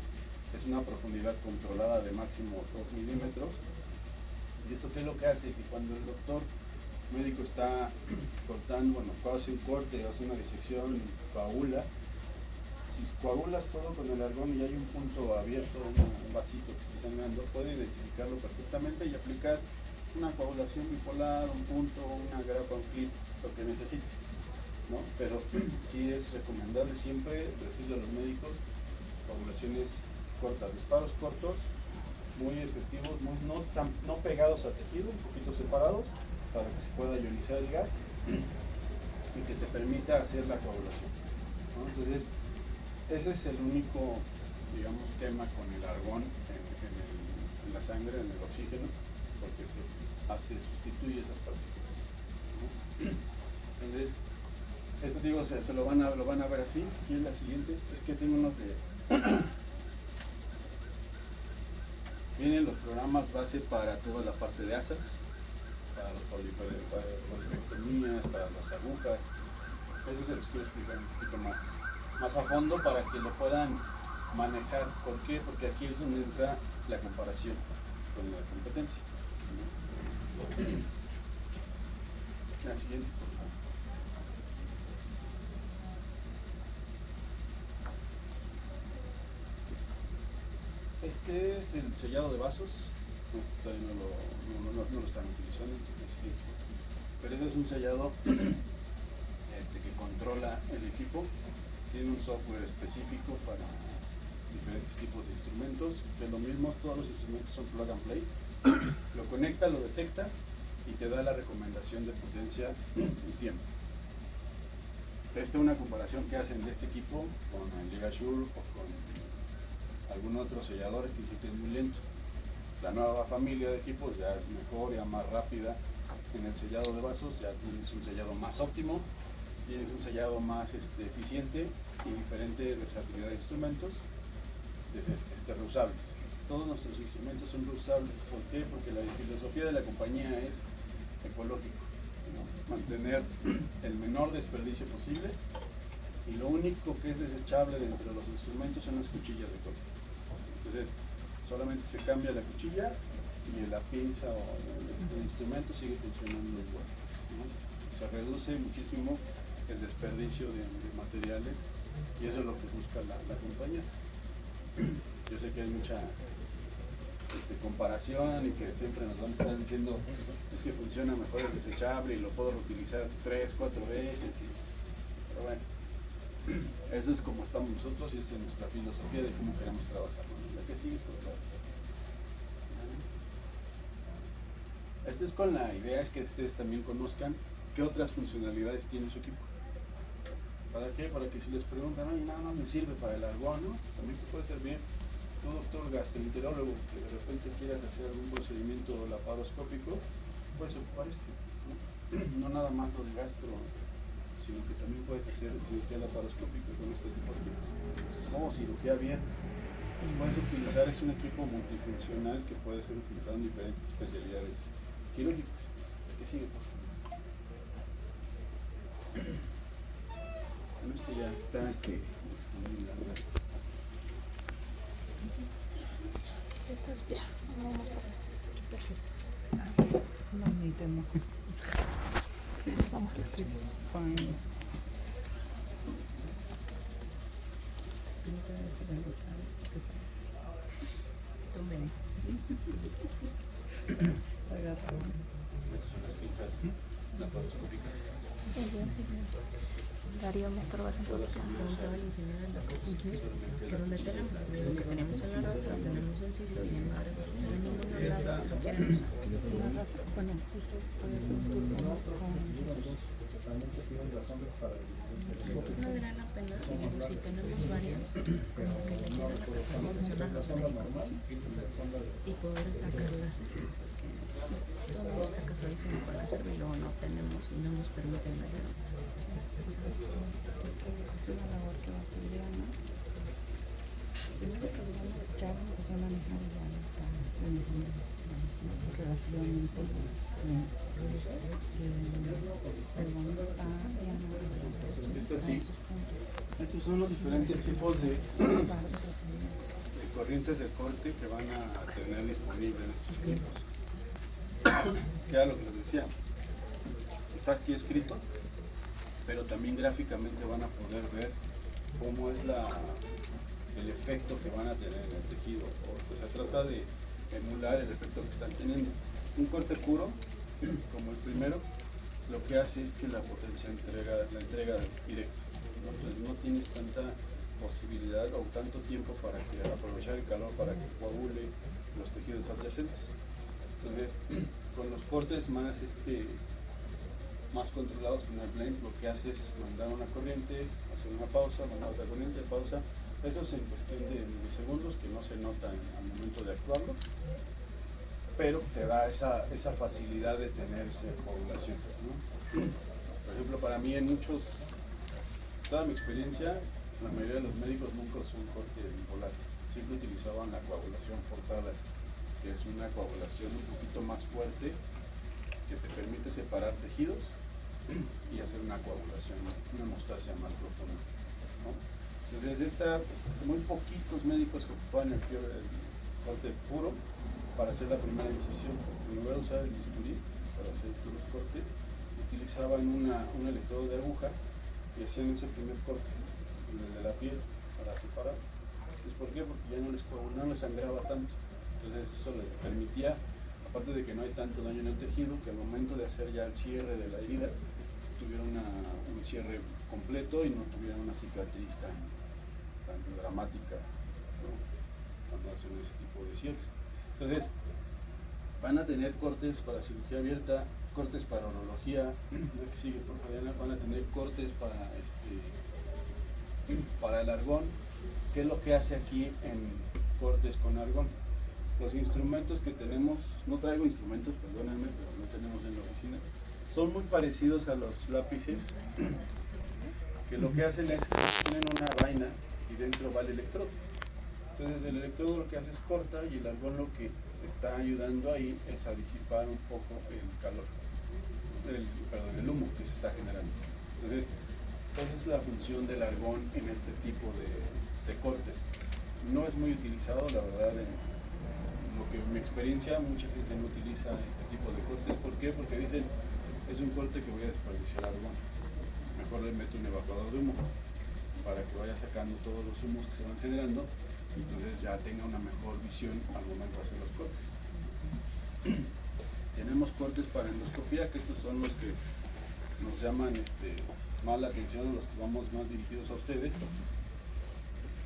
Es una profundidad controlada de máximo 2 milímetros. ¿Y esto qué es lo que hace? Que cuando el doctor médico está cortando, hace un corte, hace una disección, coagula, si coagulas todo con el argón y hay un punto abierto, un vasito que esté sangrando, puede identificarlo perfectamente y aplicar una coagulación bipolar, un punto, una grapa, un clip, lo que necesite, ¿no? Pero sí es recomendable siempre, decirle a los médicos, coagulaciones cortas, disparos cortos, muy efectivos, no pegados al tejido, un poquito separados, para que se pueda ionizar el gas y que te permita hacer la coagulación, ¿no? Entonces, ese es el único, digamos, tema con el argón en la sangre, en el oxígeno, porque sustituye esas partículas, ¿no? Entonces, digo, se lo van a ver así. Si quieren la siguiente, es que tengo unos de vienen los programas base para toda la parte de asas, para los polipectomías, para las agujas. Eso se los quiero explicar un poquito más a fondo para que lo puedan manejar. ¿Por qué? Porque aquí es donde entra la comparación con la competencia. La siguiente, por favor. Este es el sellado de vasos. Todavía no lo están utilizando, pero este es un sellado que controla el equipo. Tiene un software específico para diferentes tipos de instrumentos, que lo mismo, todos los instrumentos son plug and play. Lo conecta, lo detecta y te da la recomendación de potencia y tiempo. Esta es una comparación que hacen de este equipo con el Ligasure o con algún otro sellador que dicen que es muy lento. La nueva familia de equipos ya es mejor, ya más rápida en el sellado de vasos, ya tienes un sellado más óptimo, tienes un sellado más eficiente y diferente versatilidad de instrumentos, reusables. Todos nuestros instrumentos son reusables. ¿Por qué? Porque la filosofía de la compañía es ecológico, ¿no? Mantener el menor desperdicio posible, y lo único que es desechable dentro de los instrumentos son las cuchillas de corte. Entonces, solamente se cambia la cuchilla y la pinza o el instrumento sigue funcionando igual, ¿no? Se reduce muchísimo el desperdicio de materiales, y eso es lo que busca la compañía. Yo sé que hay mucha comparación y que siempre nos van a estar diciendo es que funciona mejor el desechable y lo puedo reutilizar 3, 4 veces. Pero bueno, eso es como estamos nosotros y esa es nuestra filosofía de cómo queremos trabajar. La que sigue, por favor. Esto es con la idea es que ustedes también conozcan qué otras funcionalidades tiene su equipo. ¿Para qué? Para que si les preguntan, oye, nada más me sirve para el argón, ¿no? También te puede servir tu doctor gastroenterólogo que de repente quieras hacer algún procedimiento laparoscópico, puedes ocupar ¿no? No nada más lo de gastro, sino que también puedes hacer cirugía laparoscópica con este tipo de equipos. Como cirugía abierta. Pues puedes utilizar, es un equipo multifuncional que puede ser utilizado en diferentes especialidades quirúrgicas. ¿Qué sigue, por favor? Bueno, este ya está, está muy largo. Esto es bien. Perfecto. No need them. Sí, vamos a hacer fine. Esas son las pinzas laparoscópicas. Darío me estorbas un poquito. Preguntaba el ingeniero en la que donde tenemos, digo que tenemos en la raza, tenemos en siglo y en madre, no hay ningún lado que queremos. La raza, bueno, justo puede ser un turno con Jesús. Pues no valdrá la pena, digo, si tenemos varias, como que le llegan a proporcionar a los médicos y poder sacar láser. Todo el mundo está casadísimo con láser y luego no tenemos y no nos permiten meter. Esto es una labor que va a ser Diana. Primero que Diana ya empezó a manejar y ya lo está manejando relativamente bien. Perdón, Diana. Esto sí. Estos son los diferentes tipos de corrientes de corte que van a tener disponibles en estos equipos. Ya lo que les decía, está aquí escrito, pero también gráficamente van a poder ver cómo es el efecto que van a tener en el tejido. Se trata de emular el efecto que están teniendo. Un corte puro, como el primero, lo que hace es que la potencia la entrega directa. Entonces no tienes tanta posibilidad o tanto tiempo para aprovechar el calor para que coagule los tejidos adyacentes. Entonces, con los cortes más controlados con el blend, lo que hace es mandar una corriente, hacer una pausa, mandar otra corriente, pausa. Eso es en cuestión de milisegundos que no se nota al momento de actuarlo, pero te da esa facilidad de tener esa coagulación, ¿no? Por ejemplo, para mí toda mi experiencia, la mayoría de los médicos nunca usó un corte bipolar, siempre utilizaban la coagulación forzada, que es una coagulación un poquito más fuerte que te permite separar tejidos y hacer una coagulación, una hemostasia más profunda, ¿no? Entonces, muy poquitos médicos que ocupaban el corte puro para hacer la primera incisión. En lugar de usar el bisturí para hacer el corte, utilizaban un electrodo de aguja y hacían ese primer corte, el de la piel, para separar. Entonces, ¿por qué? Porque ya no les sangraba tanto. Entonces eso les permitía, aparte de que no hay tanto daño en el tejido, que al momento de hacer ya el cierre de la herida, tuviera un cierre completo y no tuviera una cicatriz tan dramática, ¿no? Cuando hacen ese tipo de cierres. Entonces, van a tener cortes para cirugía abierta, cortes para urología, que sigue por favor, van a tener cortes para el argón. ¿Qué es lo que hace aquí en cortes con argón? Los instrumentos que tenemos, no traigo instrumentos, perdónenme, pero no tenemos en la oficina, son muy parecidos a los lápices, que lo que hacen es que tienen una vaina y dentro va el electrodo. Entonces el electrodo lo que hace es corta y el argón lo que está ayudando ahí es a disipar un poco el calor, el humo que se está generando. Entonces, esa es la función del argón en este tipo de cortes. No es muy utilizado, la verdad, en mi experiencia, mucha gente no utiliza este tipo de cortes. ¿Por qué? Porque dicen, es un corte que voy a desperdiciar argón. Mejor le meto un evacuador de humo para que vaya sacando todos los humos que se van generando entonces ya tenga una mejor visión al momento de hacer los cortes. Tenemos cortes para endoscopía, que estos son los que nos llaman más la atención, los que vamos más dirigidos a ustedes.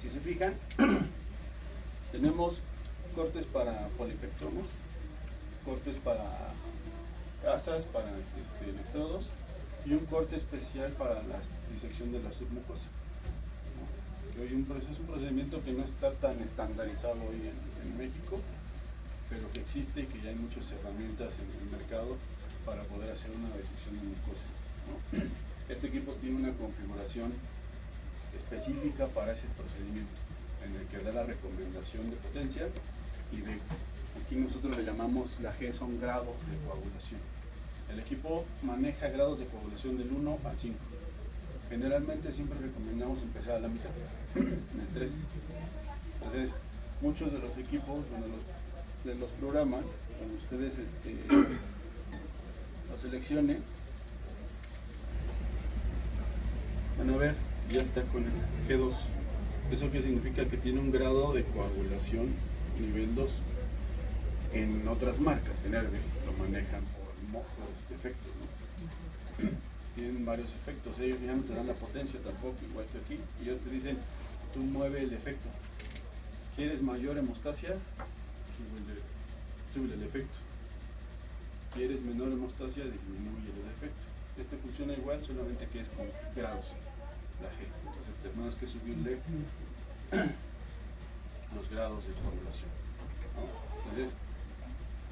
Si se fijan, tenemos cortes para polipectomos, cortes para gasas, para electrodos, y un corte especial para la disección de la submucosa. Que hoy es un procedimiento que no está tan estandarizado hoy en México, pero que existe y que ya hay muchas herramientas en el mercado para poder hacer una disección de mucosa, ¿no? Este equipo tiene una configuración específica para ese procedimiento, en el que da la recomendación de potencia y de, aquí nosotros le llamamos la G, son grados de coagulación. El equipo maneja grados de coagulación del 1 al 5. Generalmente siempre recomendamos empezar a la mitad, en el 3. Entonces, muchos de los equipos, de los programas, cuando ustedes los seleccionen, van a ver, ya está con el G2. ¿Eso qué significa? Que tiene un grado de coagulación nivel 2. En otras marcas, en Herbe, lo manejan por efectos, ¿no? Tienen varios efectos, ellos ya no te dan la potencia tampoco, igual que aquí. Ellos te dicen, tú mueve el efecto. ¿Quieres mayor hemostasia? Súbele el efecto. ¿Quieres menor hemostasia? Disminuye el efecto. Este funciona igual, solamente que es con grados, la G. Entonces tenemos que subirle los grados de coagulación, ¿no? Entonces,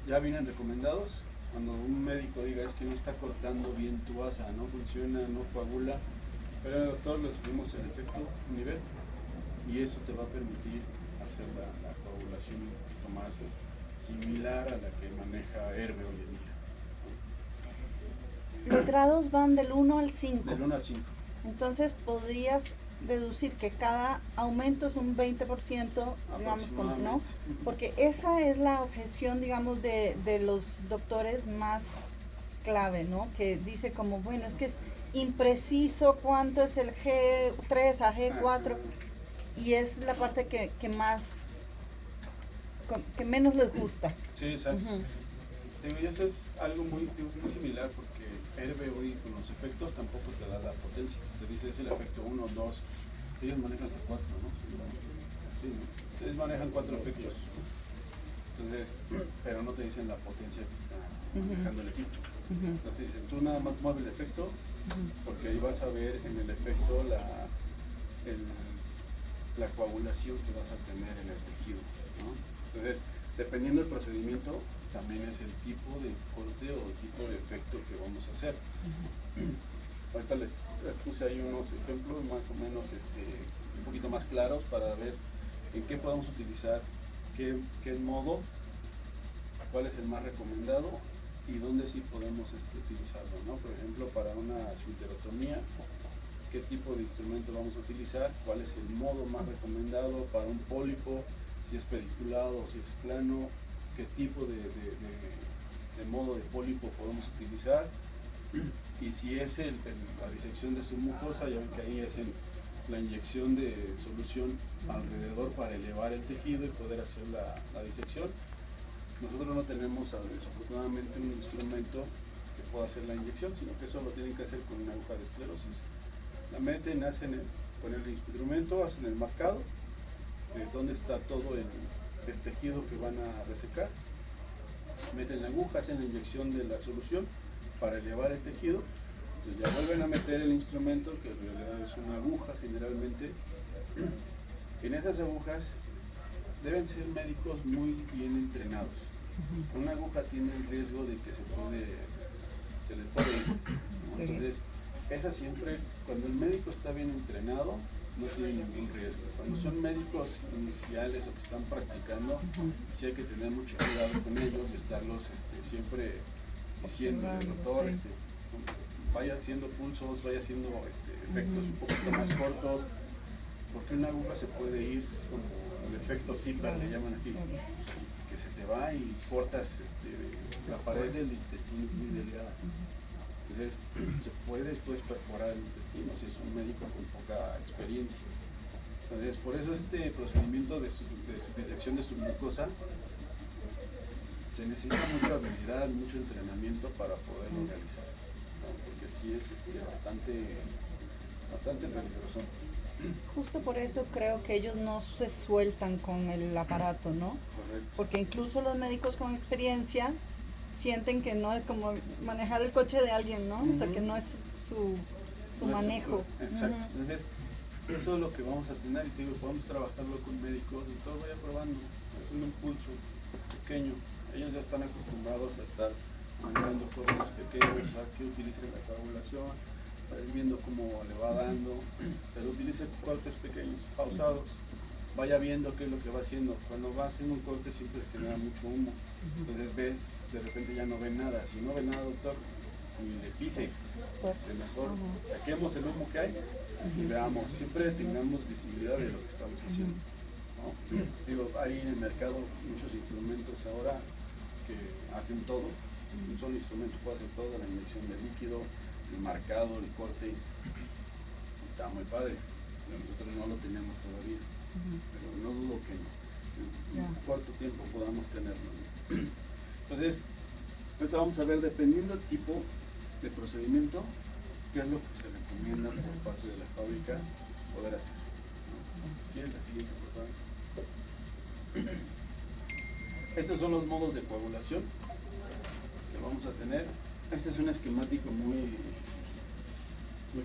ya vienen recomendados. Cuando un médico diga es que no está cortando bien tu asa, no funciona, no coagula, pero el doctor le subimos el efecto nivel y eso te va a permitir hacer la coagulación un poquito más similar a la que maneja Herbe hoy en día. Los grados van del 1 al 5. Del 1 al 5. Entonces podrías deducir que cada aumento es un 20%, digamos, ¿no? Porque esa es la objeción, digamos, de los doctores más clave, ¿no? Que dice como, bueno, es que es impreciso cuánto es el G3 a G4 y es la parte que menos les gusta. Sí, exacto. Y eso es algo muy similar, porque Herbe hoy con los efectos tampoco te da la potencia. Te dice es el efecto 1, 2, ellos manejan hasta 4, ¿no? Sí, ¿no? Ellos manejan 4 efectos. Entonces, pero no te dicen la potencia que está manejando el equipo. Entonces dicen, tú nada más mueve el efecto, porque ahí vas a ver en el efecto la coagulación que vas a tener en el tejido, ¿no? Entonces, dependiendo del procedimiento, también es el tipo de corte o el tipo de efecto que vamos a hacer. Ahorita les puse ahí unos ejemplos más o menos un poquito más claros para ver en qué podemos utilizar qué modo, cuál es el más recomendado y dónde sí podemos utilizarlo, ¿no? Por ejemplo, para una esfinterotomía, qué tipo de instrumento vamos a utilizar, cuál es el modo más recomendado para un pólipo, si es pediculado o si es plano, qué tipo de modo de pólipo podemos utilizar, y si es la disección de su mucosa, ya ven que ahí es la inyección de solución alrededor para elevar el tejido y poder hacer la disección. Nosotros no tenemos desafortunadamente un instrumento que pueda hacer la inyección, sino que eso lo tienen que hacer con una aguja de esclerosis. La meten, con el instrumento, hacen el marcado, donde está todo el tejido que van a resecar, meten la aguja, hacen la inyección de la solución para elevar el tejido, entonces ya vuelven a meter el instrumento, que en realidad es una aguja generalmente. En esas agujas deben ser médicos muy bien entrenados. Una aguja tiene el riesgo de que se le puede ir, ¿no? Entonces, esa siempre, cuando el médico está bien entrenado, no tiene ningún riesgo. Cuando son médicos iniciales o que están practicando, sí hay que tener mucho cuidado con ellos y estarlos siempre diciéndole, doctor, vaya haciendo pulsos, vaya haciendo efectos un poquito más cortos, porque una aguja se puede ir como el efecto Zipper, le llaman aquí, que se te va y cortas la pared del intestino muy delgada. Entonces, se puede perforar el intestino si es un médico con poca experiencia. Entonces, por eso este procedimiento de disección de submucosa se necesita mucha habilidad, mucho entrenamiento para poderlo realizar, ¿no? Porque sí es bastante peligroso. Justo por eso creo que ellos no se sueltan con el aparato, ¿no? Correcto. Porque incluso los médicos con experiencia sienten que no es como manejar el coche de alguien, ¿no? O sea, que no es su No es manejo. exacto. Ujú. Entonces, eso es lo que vamos a tener y te digo, podemos trabajarlo con médicos y todo vaya probando, haciendo un pulso pequeño. Ellos ya están acostumbrados a estar manejando cortes pequeños, a que utilicen la coagulación, para ir viendo cómo le va dando, pero utilice cortes pequeños, pausados, vaya viendo qué es lo que va haciendo. Cuando va haciendo un corte siempre genera mucho humo, entonces ves, de repente ya no ve nada. Si no ve nada, doctor, ni le pise, mejor saquemos el humo que hay y veamos, siempre tengamos visibilidad de lo que estamos haciendo, ¿no? Digo, hay en el mercado muchos instrumentos ahora que hacen todo, un solo instrumento puede hacer todo, la inyección de líquido, el marcado, el corte, está muy padre, nosotros no lo tenemos todavía, pero no dudo que en corto tiempo podamos tenerlo, ¿no? Entonces, ahorita vamos a ver, dependiendo del tipo de procedimiento, qué es lo que se recomienda por parte de la fábrica poder hacer, ¿no? Si quieren, la siguiente, por favor. Estos son los modos de coagulación que vamos a tener. Este es un esquemático muy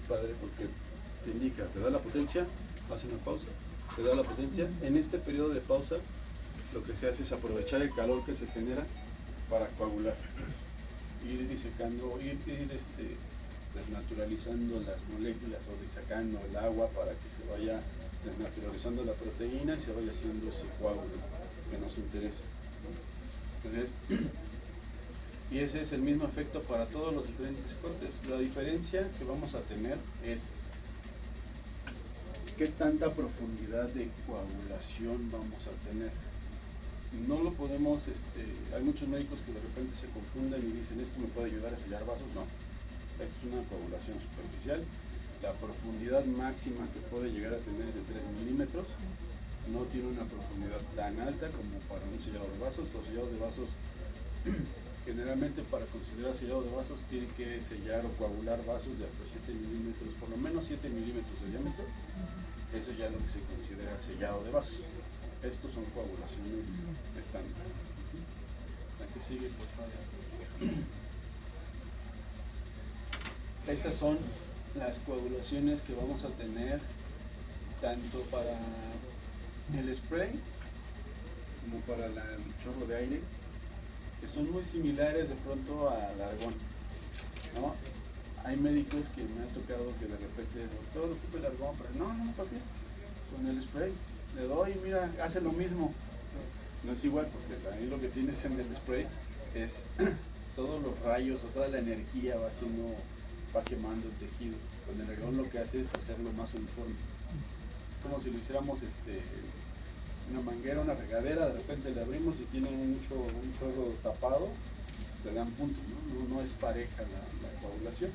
padre porque te indica, te da la potencia, hace una pausa, te da la potencia. En este periodo de pausa, lo que se hace es aprovechar el calor que se genera para coagular, ir disecando, ir desnaturalizando las moléculas o disecando el agua para que se vaya desnaturalizando la proteína y se vaya haciendo ese coágulo que nos interesa. Entonces, y ese es el mismo efecto para todos los diferentes cortes. La diferencia que vamos a tener es qué tanta profundidad de coagulación vamos a tener. No lo podemos, hay muchos médicos que de repente se confunden y dicen, ¿esto me puede ayudar a sellar vasos? No, esto es una coagulación superficial. La profundidad máxima que puede llegar a tener es de 3 milímetros. No tiene una profundidad tan alta como para un sellado de vasos. Los sellados de vasos, generalmente para considerar sellado de vasos, tienen que sellar o coagular vasos de hasta 7 milímetros, por lo menos 7 milímetros de diámetro. Eso ya es lo que se considera sellado de vasos. Estos son coagulaciones estándar. La que sigue, por favor. Estas son las coagulaciones que vamos a tener tanto para el spray como para el chorro de aire, que son muy similares de pronto al argón, ¿no? Hay médicos que me ha tocado que de repente es, doctor, ocupa el argón, pero no, ¿para qué? Con el spray le doy y mira, hace lo mismo. No es igual porque ahí lo que tienes en el spray es todos los rayos o toda la energía va quemando el tejido. Con el argón lo que hace es hacerlo más uniforme. Es como si lo hiciéramos una manguera, una regadera, de repente le abrimos y tiene un chorro tapado, se dan puntos, no es pareja la coagulación.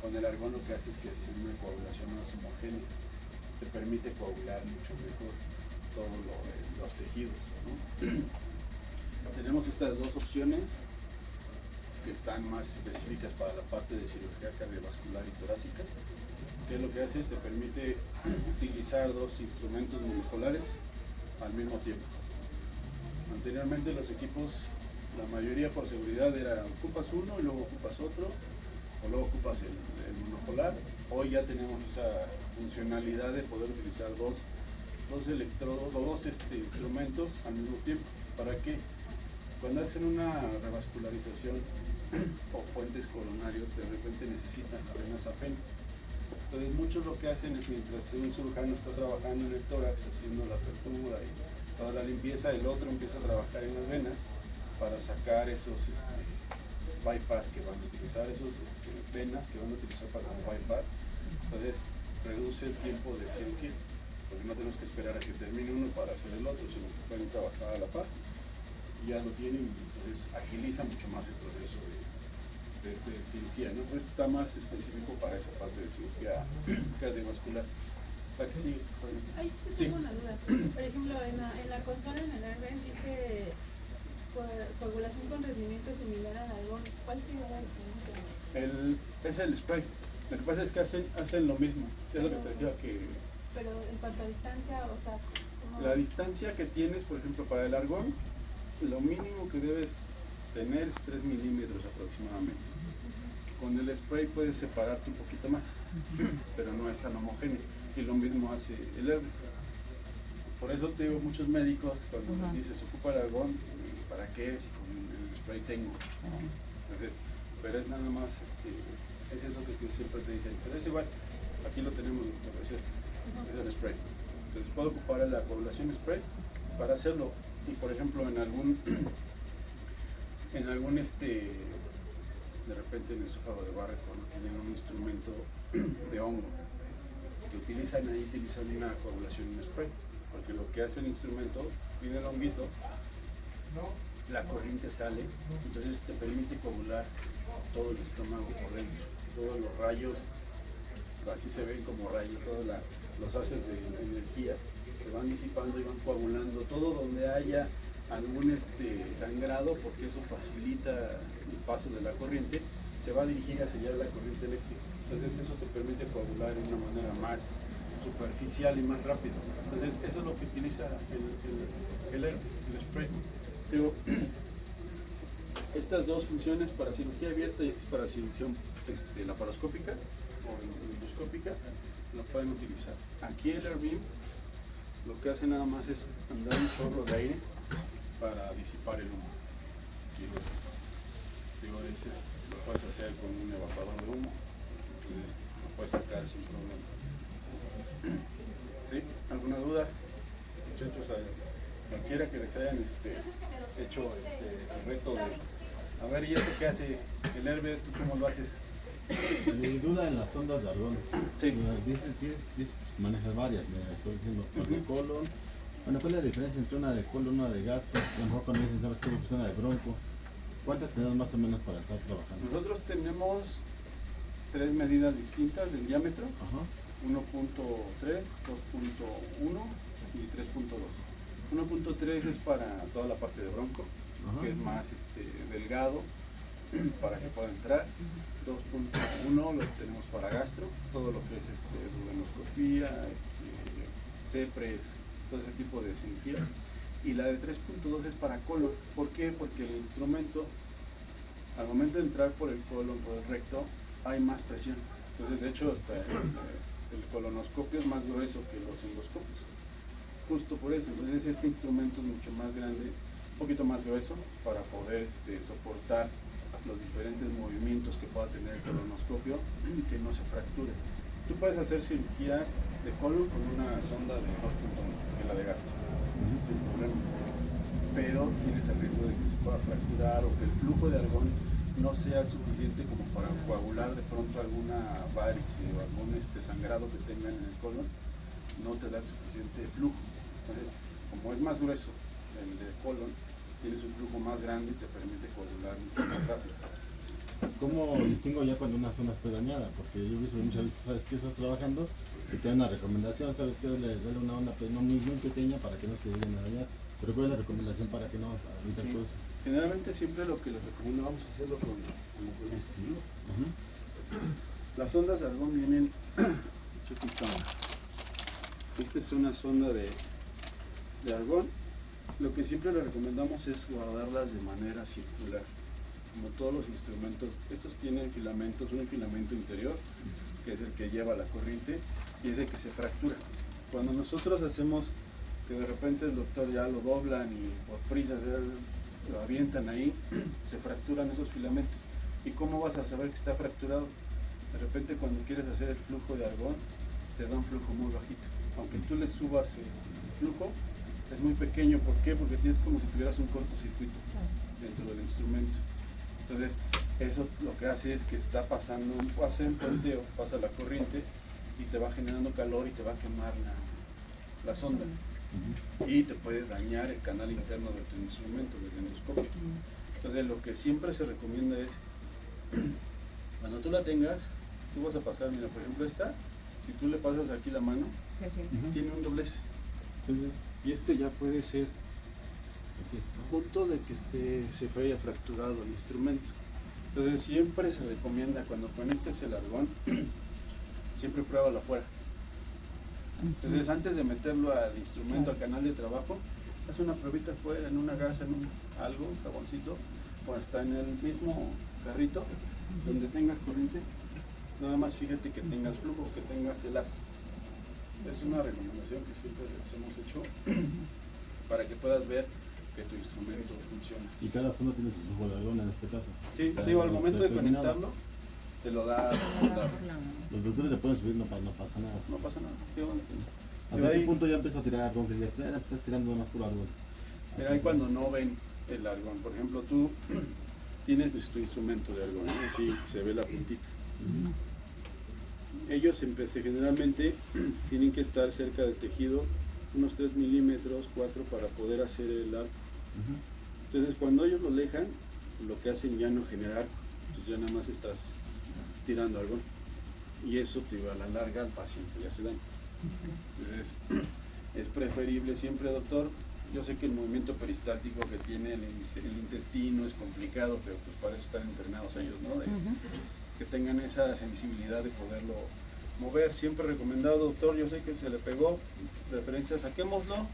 Con el argón lo que hace es que es una coagulación más homogénea, te permite coagular mucho mejor todos los tejidos, ¿no? Tenemos estas dos opciones que están más específicas para la parte de cirugía cardiovascular y torácica, que es lo que hace, te permite utilizar dos instrumentos monoculares al mismo tiempo. Anteriormente los equipos, la mayoría por seguridad era ocupas uno y luego ocupas otro, o luego ocupas el monopolar. Hoy ya tenemos esa funcionalidad de poder utilizar dos electrodos o dos instrumentos al mismo tiempo. ¿Para qué? Cuando hacen una revascularización o puentes coronarios, de repente necesitan la vena safena. Entonces muchos lo que hacen es, mientras un cirujano está trabajando en el tórax, haciendo la apertura y toda la limpieza, el otro empieza a trabajar en las venas para sacar esos bypass que van a utilizar, esos venas que van a utilizar para el bypass. Entonces reduce el tiempo de cirugía, porque no tenemos que esperar a que termine uno para hacer el otro, sino que pueden trabajar a la par y ya lo tienen, entonces agiliza mucho más el proceso de cirugía, ¿no? Esto está más específico para esa parte de cirugía cardiovascular. La que sigue. Ahí sí Sí. tengo una duda. Por ejemplo, en la consola, en el AirBench dice coagulación con rendimiento similar al algodón. ¿Cuál sería la diferencia? Es el spray. Lo que pasa es que hacen lo mismo. Es lo que te decía que Pero en cuanto a distancia, o sea, ¿cómo? la distancia que tienes, por ejemplo, para el argón, lo mínimo que debes tener es 3 milímetros aproximadamente. Con el spray puedes separarte un poquito más, pero no es tan homogéneo. Y lo mismo hace el herbe. Por eso te digo, muchos médicos cuando les dices ocupa el argón, ¿para qué? Si con el spray tengo. Entonces, pero es nada más, es eso que siempre te dicen. Pero es igual, aquí lo tenemos, doctor, es esto, es el spray. Entonces puedo ocupar la coagulación spray para hacerlo. Y por ejemplo, en algún de repente en el esófago de Barrett, cuando tienen un instrumento de hongo que utilizan una coagulación en spray, porque lo que hace el instrumento, viene el honguito, la corriente sale, entonces te permite coagular todo el estómago por dentro, todos los rayos, así se ven como rayos, todos los haces de energía se van disipando y van coagulando, todo donde haya algún sangrado, porque eso facilita el paso de la corriente, se va a dirigir a sellar la corriente eléctrica. Entonces eso te permite coagular de una manera más superficial y más rápida. Entonces eso es lo que utiliza el spray. Digo, estas dos funciones para cirugía abierta y para cirugía laparoscópica o endoscópica lo pueden utilizar. Aquí el AirBeam lo que hace nada más es mandar un chorro de aire para disipar el humo. Aquí lo puedes hacer con un evaporador de humo, entonces lo puedes sacar sin problema. ¿Sí? ¿Alguna duda? Muchachos, cualquiera que les hayan hecho el reto de a ver, ¿y esto qué hace el herbe? ¿Tú cómo lo haces? Mi duda en las ondas de argón. Sí. Dices manejas varias, me estoy diciendo las de colon. Bueno, ¿cuál es la diferencia entre una de colon, una de gastro? A lo mejor cuando dicen, ¿sabes qué? Pues una de bronco. ¿Cuántas tenemos más o menos para estar trabajando? Nosotros tenemos 3 medidas distintas del diámetro. Ajá. 1.3, 2.1 y 3.2. 1.3 es para toda la parte de bronco, Ajá. que es más delgado para que pueda entrar. 2.1 lo tenemos para gastro, todo lo que es duodenoscopía, CEPRES, todo ese tipo de cirugías. Y la de 3.2 es para colon. ¿Por qué? Porque el instrumento, al momento de entrar por el colon, por el recto, hay más presión. Entonces, de hecho, hasta el colonoscopio es más grueso que los endoscopios. Justo por eso. Entonces, este instrumento es mucho más grande, un poquito más grueso, para poder soportar los diferentes movimientos que pueda tener el colonoscopio y que no se fracture. Tú puedes hacer cirugía de colon con una sonda de 2.1, que es la de gastro, sin problema. Pero tienes el riesgo de que se pueda fracturar o que el flujo de argón no sea suficiente como para coagular de pronto alguna varice o algún sangrado que tengan en el colon, no te da el suficiente flujo. Entonces, como es más grueso el de colon, tienes un flujo más grande y te permite coagular mucho más rápido. ¿Cómo distingo ya cuando una zona está dañada? Porque yo he visto muchas veces, ¿sabes qué? Estás trabajando y te dan una recomendación, ¿sabes qué? Dale una onda no muy pequeña para que no se lleguen a dañar. Pero ¿cuál es la recomendación para que no evitar todo eso? Generalmente siempre lo que les recomiendo, vamos a hacerlo con este, ¿no? Las sondas de argón vienen esta es una sonda de argón. Lo que siempre les recomendamos es guardarlas de manera circular, como todos los instrumentos. Estos tienen filamentos, un filamento interior que es el que lleva la corriente y es el que se fractura. Cuando nosotros hacemos que de repente el doctor ya lo doblan y por prisa lo avientan ahí, se fracturan esos filamentos. ¿Y cómo vas a saber que está fracturado? De repente cuando quieres hacer el flujo de argón, te da un flujo muy bajito. Aunque tú le subas el flujo, es muy pequeño. ¿Por qué? Porque tienes como si tuvieras un cortocircuito dentro del instrumento. Entonces, eso lo que hace es que está pasando un puenteo, pasa la corriente y te va generando calor y te va a quemar la sonda. Y te puede dañar el canal interno de tu instrumento, del endoscopio. Entonces, lo que siempre se recomienda es, cuando tú la tengas, tú vas a pasar, mira, por ejemplo esta, Si tú le pasas aquí la mano, Se siente. tiene un doblez. Sí, sí. Y este ya puede ser Aquí. punto de que se haya fracturado el instrumento. Entonces siempre se recomienda cuando conectes el argón, siempre pruébalo afuera. Entonces antes de meterlo al instrumento, al canal de trabajo, haz una pruebita afuera, en una gasa, en un jaboncito, o hasta en el mismo carrito, donde tengas corriente. Nada más fíjate que tengas flujo, que tengas el haz. Es una recomendación que siempre les hemos hecho para que puedas ver que tu instrumento funciona. Y cada zona tiene su flujo de argón en este caso. Sí, Ya, digo, al momento de determinado. conectarlo, te lo da. Los doctores le pueden subir, no pasa nada. No pasa nada. Sí, bueno. ¿Hasta ahí- qué punto ya empieza a tirar argón? Que digas, estás tirando más puro argón. Mira, ahí cuando no ven el argón, por ejemplo, tú tienes tu instrumento de argón, ¿no? Así se ve la puntita. Ellos generalmente tienen que estar cerca del tejido, unos 3 milímetros, 4 para poder hacer el arco. Entonces cuando ellos lo alejan, lo que hacen ya no genera arco, entonces ya nada más estás tirando argón. Y eso a la larga al paciente ya se daña. Entonces es preferible siempre, doctor. Yo sé que el movimiento peristáltico que tiene el intestino es complicado, pero pues para eso están entrenados ellos, ¿no? Que tengan esa sensibilidad de poderlo mover. Siempre recomendado, doctor, yo sé que se le pegó, preferencia saquémoslo,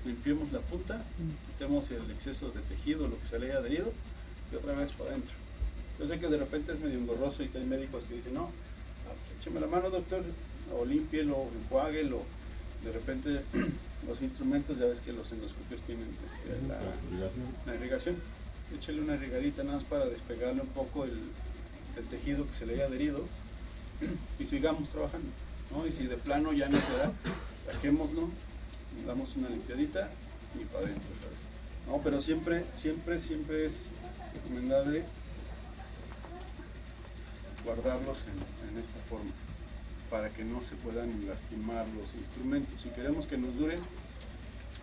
limpiemos la punta, quitemos el exceso de tejido, lo que se le haya adherido, y otra vez para adentro. Yo sé que de repente es medio engorroso y hay médicos que dicen, no, écheme la mano, doctor, o límpielo, enjuáguelo. De repente los instrumentos, ya ves que los endoscopios tienen la irrigación. Échale una irrigadita nada más para despegarle un poco el tejido que se le haya adherido y sigamos trabajando, ¿no? Y si de plano ya no se da, saquémoslo, damos una limpiadita y para adentro, ¿sabes? No, pero siempre es recomendable guardarlos en esta forma para que no se puedan lastimar los instrumentos. Si queremos que nos duren,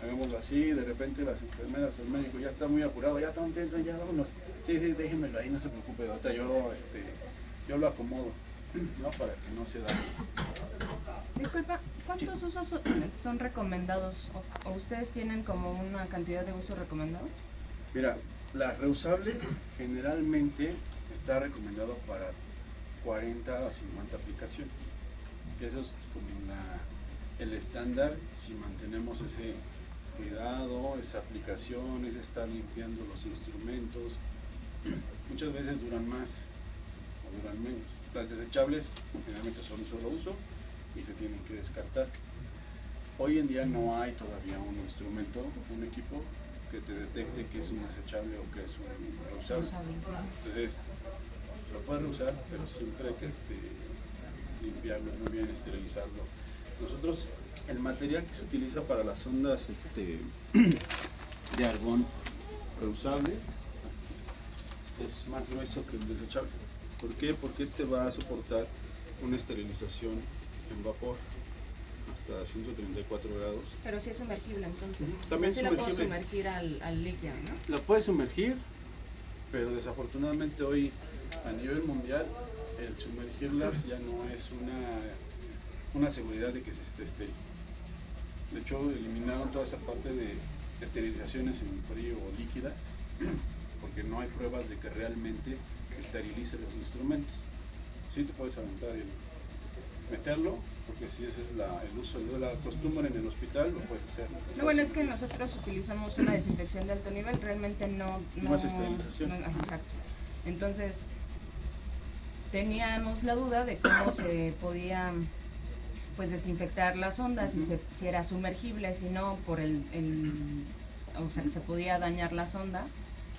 hagámoslo así. De repente las enfermeras, el médico ya está muy apurado, ya está contento, ya vámonos. Sí, déjenmelo ahí, no se preocupe, ahorita yo lo acomodo, ¿no? Para que no se dañe. Disculpa, ¿cuántos usos son recomendados? ¿O ustedes tienen como una cantidad de usos recomendados? Mira, las reusables generalmente está recomendado para 40 a 50 aplicaciones. Que eso es como el estándar si mantenemos ese cuidado, esa aplicación, es estar limpiando los instrumentos. Muchas veces duran más o duran menos. Las desechables generalmente son un solo uso y se tienen que descartar. Hoy en día no hay todavía un instrumento, un equipo que te detecte que es un desechable o que es un reusable. Entonces, lo puedes reusar, pero siempre hay que limpiarlo muy bien, esterilizarlo. Nosotros, el material que se utiliza para las sondas de argón reusables es más grueso que el desechable. ¿Por qué? Porque este va a soportar una esterilización en vapor hasta 134 grados. Pero sí es sumergible entonces. También sí la puedo sumergible. sumergir al líquido, ¿no? La puedes sumergir, pero desafortunadamente hoy a nivel mundial el sumergirlas ya no es una seguridad de que se esté estéril. De hecho, eliminaron toda esa parte de esterilizaciones en frío o líquidas porque no hay pruebas de que realmente esterilice los instrumentos. Sí te puedes aventar y meterlo, porque si ese es el uso de la costumbre en el hospital, lo puedes hacer. No, bueno, es que nosotros utilizamos una desinfección de alto nivel, realmente no es esterilización. Exacto. Entonces, teníamos la duda de cómo se podía pues desinfectar las ondas, si era sumergible, si no, por o sea, que se podía dañar la sonda.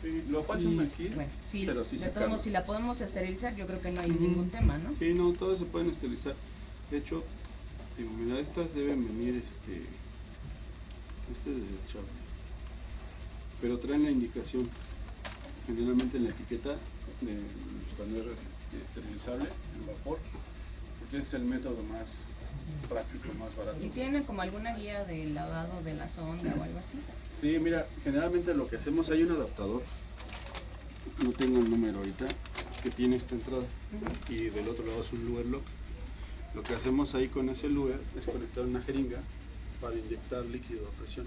Sí, lo puedes sumergir, bueno, sí, pero sí de todos sacarlo. modos, si la podemos esterilizar, yo creo que no hay ningún tema, ¿no? Sí, no, todas se pueden esterilizar. De hecho, digo, mira, estas deben venir, este es desechable. Pero traen la indicación, generalmente en la etiqueta, de cuando es esterilizable, en vapor, porque ese es el método más práctico, más barato. ¿Y tienen como alguna guía de lavado de la sonda o algo así? Sí, mira, generalmente lo que hacemos, hay un adaptador, no tengo el número ahorita, que tiene esta entrada y del otro lado es un lugar lock. Lo que hacemos ahí con ese luer es conectar una jeringa para inyectar líquido a presión.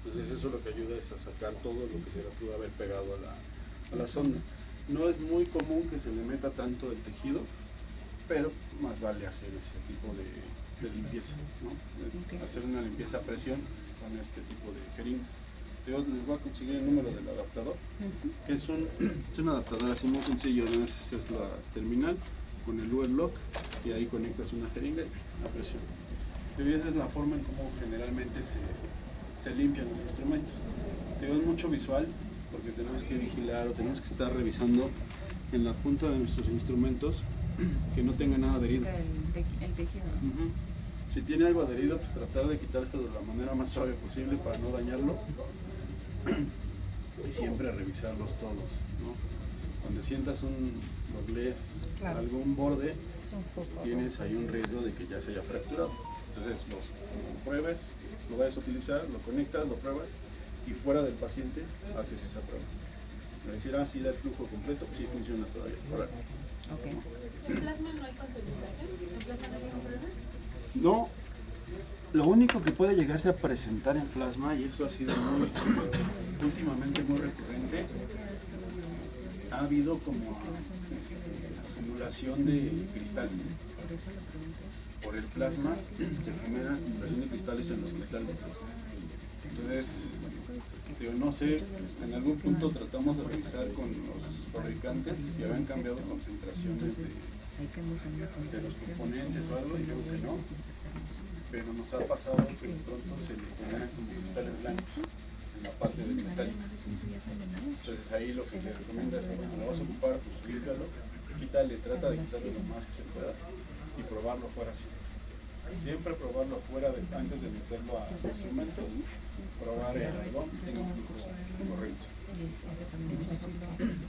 Entonces eso lo que ayuda es a sacar todo lo que se le pudo haber pegado a la sonda. No es muy común que se le meta tanto el tejido, pero más vale hacer ese tipo de limpieza, ¿no? Hacer una limpieza a presión con este tipo de jeringas. Yo les voy a conseguir el número del adaptador, que es un adaptador así muy sencillo, ¿no? Esa es la terminal con el luer lock y ahí conectas una jeringa a presión. Y esa es la forma en cómo generalmente se limpian los instrumentos. Es mucho visual porque tenemos que vigilar o tenemos que estar revisando en la punta de nuestros instrumentos que no tenga nada adherido. El tejido. Si tiene algo adherido, pues tratar de quitárselo de la manera más suave posible para no dañarlo. Y siempre revisarlos todos, ¿no? Cuando sientas un doblez, algún borde, tienes ahí un riesgo de que ya se haya fracturado. Entonces lo pruebes, lo vas a utilizar, lo conectas, lo pruebas y fuera del paciente haces esa prueba. Me decir, sí da el flujo completo, pues sí funciona todavía. ¿En plasma no hay contaminación? ¿En plasma no hay ningún problema? No, lo único que puede llegarse a presentar en plasma, y eso ha sido últimamente muy recurrente, ha habido como acumulación de cristales. Por el plasma se genera acumulación de cristales en los metales. Entonces, no sé, en algún punto tratamos de revisar con los fabricantes si habían cambiado concentraciones de los componentes o algo, y digo que no, pero nos ha pasado que de pronto se le generan como cristales blancos en la parte del metal. Entonces ahí lo que se recomienda es que cuando lo vas a ocupar, pues límpialo, quítale, trata de quitarle lo más que se pueda y probarlo fuera así. Siempre probarlo afuera antes de meterlo a los instrumentos, probar el algodón que tenga un flujo correcto. Ese también nosotros lo hacemos.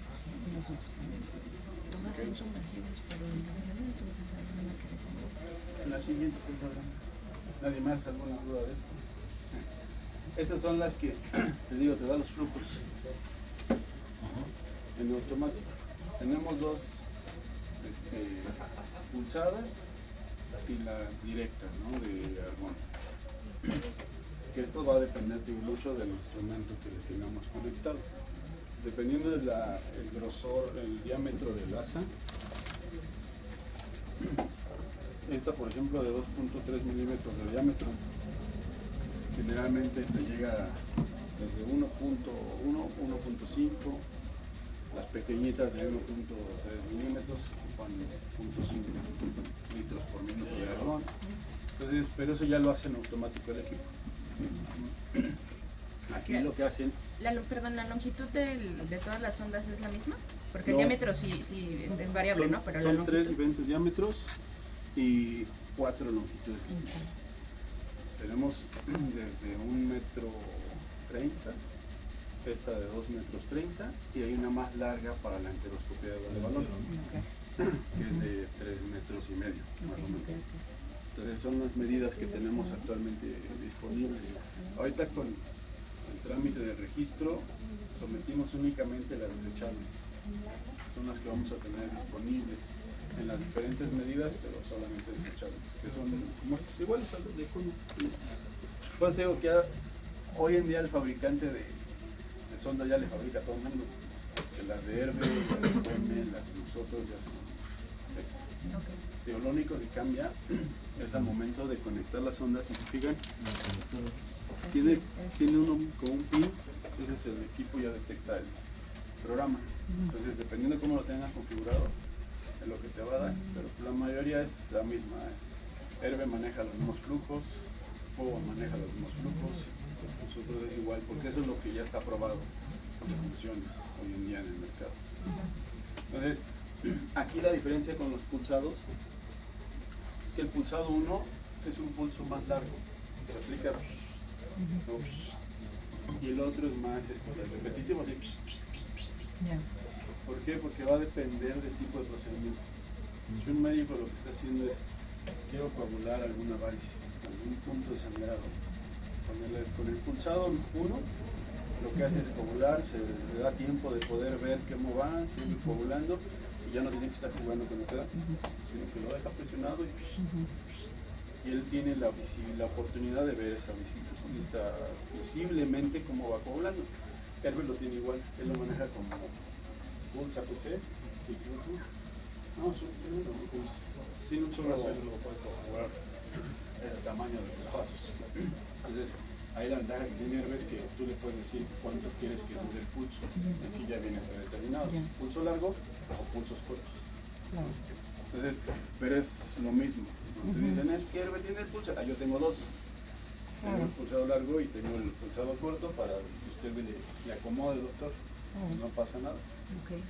Los gases sumergibles, pero entonces hay una que recomiendo. La siguiente, por favor. ¿Nadie más alguna duda de esto? Estas son las que, te digo, te dan los flujos en automático. Tenemos dos pulsadas y las directas, ¿no? De argón. Que esto va a depender mucho del instrumento que le tengamos conectado. Dependiendo del grosor, el diámetro del asa. Esta, por ejemplo, de 2.3 milímetros de diámetro, generalmente te llega desde 1.1, 1.5, las pequeñitas de 1.3 milímetros con 0.5 litros por minuto de argón. Entonces, pero eso ya lo hace en automático el equipo. Aquí lo que hacen... La longitud de todas las ondas es la misma? Porque No. el diámetro sí es variable, ¿no? Pero la son longitud... 3 diferentes diámetros y 4 longitudes distintas. Tenemos desde 1,30 metros, esta de 2,30 metros y hay una más larga para la enteroscopia de balón, que es de 3,5 metros más o menos. Entonces son las medidas que tenemos actualmente disponibles. Ahorita con el trámite de registro sometimos únicamente las desechables. Son las que vamos a tener disponibles en las diferentes medidas, pero solamente desechables, que son como estas, iguales a las de Kuhn. Pues te digo que hoy en día el fabricante de sonda ya le fabrica a todo el mundo. Que las de Herbe, las de PM, las de nosotros ya son esas. Pero lo único que cambia es al momento de conectar las ondas. Si se fijan, tiene uno con un pin, entonces el equipo ya detecta el programa. Entonces, dependiendo de cómo lo tengas configurado, es lo que te va a dar, pero la mayoría es la misma. Herbe maneja los mismos flujos, Powa maneja los mismos flujos, nosotros es igual, porque eso es lo que ya está probado que funciona hoy en día en el mercado. Entonces, aquí la diferencia con los pulsados es que el pulsado 1 es un pulso más largo, se aplica y el otro es más repetitivo, así. ¿Por qué? Porque va a depender del tipo de procedimiento. Si un médico lo que está haciendo es quiero coagular alguna varice, algún punto de sangrado, con el pulsado 1 lo que hace es coagular, se le da tiempo de poder ver cómo va, sigue coagulando y ya no tiene que estar jugando con la sino que lo deja presionado y él tiene la oportunidad de ver esa vista visiblemente cómo va coagulando. Herbert lo tiene igual, él lo maneja como Pulse APC y YouTube. No, tiene un solo lo puedes configurar el tamaño de los pasos. Entonces, ahí la ventaja que tiene Herbert es que tú le puedes decir cuánto quieres que dure el pulso. Aquí ya viene predeterminado, pulso largo o pulsos cortos. Claro. Entonces, pero es lo mismo. Te dicen, es que Herbert tiene el pulso. Ah, yo tengo dos. Tengo el pulsado largo y tengo el pulsado corto para que usted le acomode, doctor. No pasa nada. Okay.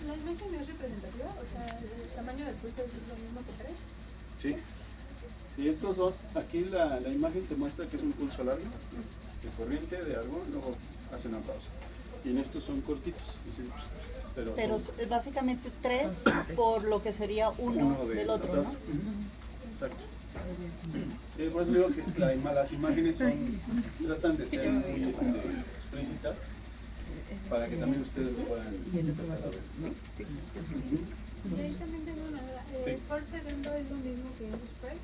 ¿La imagen es representativa? O sea, ¿el tamaño del pulso es lo mismo que 3? Sí. Sí, estos dos. Aquí la imagen te muestra que es un pulso largo, de corriente, de algo, luego hace una pausa. Y en estos son cortitos. Pero es básicamente 3 por lo que sería uno del otro, ¿no? Exacto. Por eso digo que las imágenes tratan de ser muy explícitas para que también ustedes lo puedan empezar a ver. Y ahí también tengo una duda. ¿Force Dendo es lo mismo que un spray?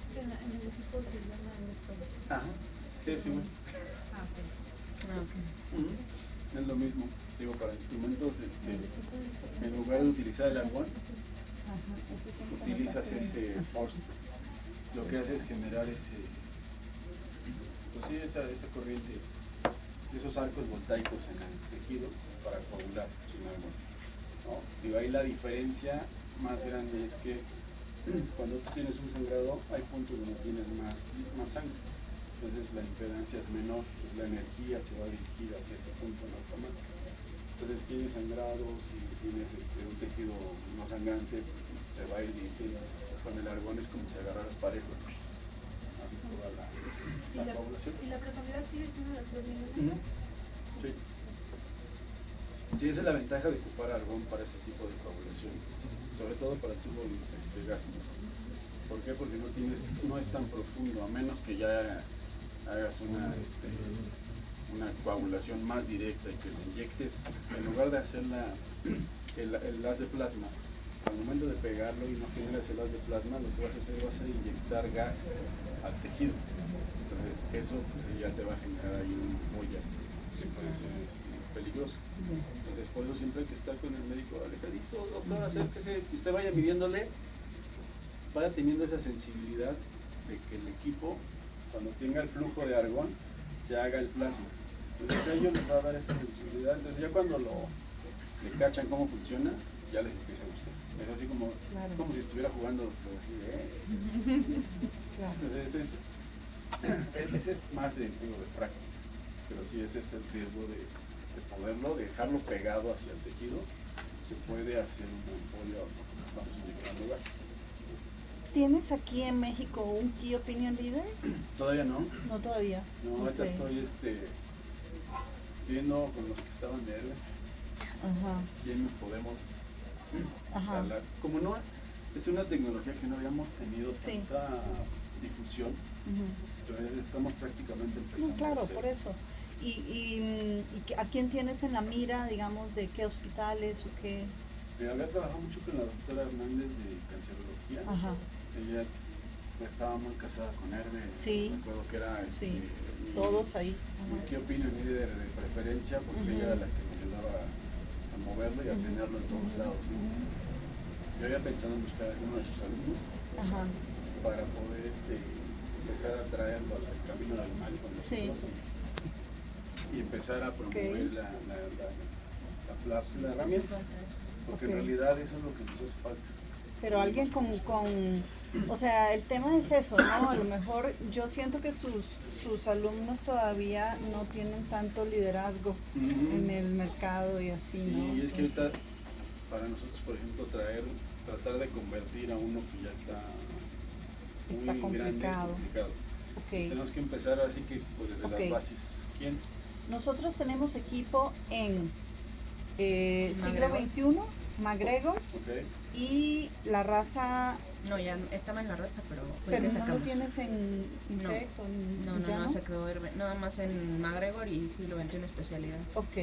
Es que en el equipo se llama un spray. Ajá, sí, es igual. Es lo mismo. Digo, para instrumentos, en lugar de utilizar el argón, utilizas ese force. Lo que hace es generar esa corriente, esos arcos voltaicos en el tejido para coagular sin argón, ¿no? Digo, ahí la diferencia más grande es que cuando tú tienes un sangrado hay puntos donde tienes más sangre, entonces la impedancia es menor, pues la energía se va a dirigir hacia ese punto en automático. Entonces, si tienes sangrado, si tienes un tejido no sangrante, se va a ir dirigiendo. Con el argón es como si agarraras parejo, haces toda la coagulación. ¿Y la profundidad sigue siendo de 3 milímetros? Sí. Sí, esa es la ventaja de ocupar argón para este tipo de coagulaciones, sobre todo para tubos gástricos. ¿Por qué? Porque no es tan profundo, a menos que ya hagas una coagulación más directa y que le inyectes, en lugar de hacer el haz de plasma, al momento de pegarlo y no generas el haz de plasma, lo que vas a hacer va a ser inyectar gas al tejido. Entonces eso pues, ya te va a generar ahí una ampolla que puede ser peligrosa. Entonces por eso siempre hay que estar con el médico alejadito, doctor, acérquese, que usted vaya midiéndole, vaya teniendo esa sensibilidad de que el equipo, cuando tenga el flujo de argón, se haga el plasma. Entonces a ellos les va a dar esa sensibilidad. Entonces ya cuando le cachan cómo funciona, ya les empieza a gustar. Es así como si estuviera jugando. Entonces ese es más de práctica. Pero sí, ese es el riesgo de poderlo, dejarlo pegado hacia el tejido. Se puede hacer una ampolla porque estamos inyectando gas. ¿Tienes aquí en México un Key Opinion Leader? Todavía no. No, todavía. No, ahorita estoy viendo con los que estaban de héroe. ¿Quién nos podemos hablar? Como no, es una tecnología que no habíamos tenido tanta difusión, entonces estamos prácticamente empezando. No, claro, a hacer. por eso. ¿Y a quién tienes en la mira, digamos, de qué hospitales o qué? Había trabajado mucho con la doctora Hernández de cancerología. Ella estaba muy casada con Hermes. Sí. Me acuerdo que era todos ahí. ¿Qué opinan líder de preferencia? Porque ella era la que me ayudaba a moverlo y a tenerlo en todos lados, ¿no? Yo había pensado en buscar a uno de sus alumnos para poder empezar a traerlo hacia el camino del mal con nosotros y empezar a promover la herramienta, porque en realidad eso es lo que nos hace falta. Pero alguien o sea, el tema es eso, ¿no? A lo mejor yo siento que sus alumnos todavía no tienen tanto liderazgo en el mercado y así, ¿no? Sí, es que ahorita para nosotros, por ejemplo, tratar de convertir a uno que ya está muy grande es complicado. Tenemos que empezar así que pues, desde las bases. ¿Quién? Nosotros tenemos equipo en siglo XXI, McGregor y la raza. No, ya estaba en la raza, pero no lo tienes en Infect. No, se quedó nada más en McGregor y siglo XXI especialidades. Ok.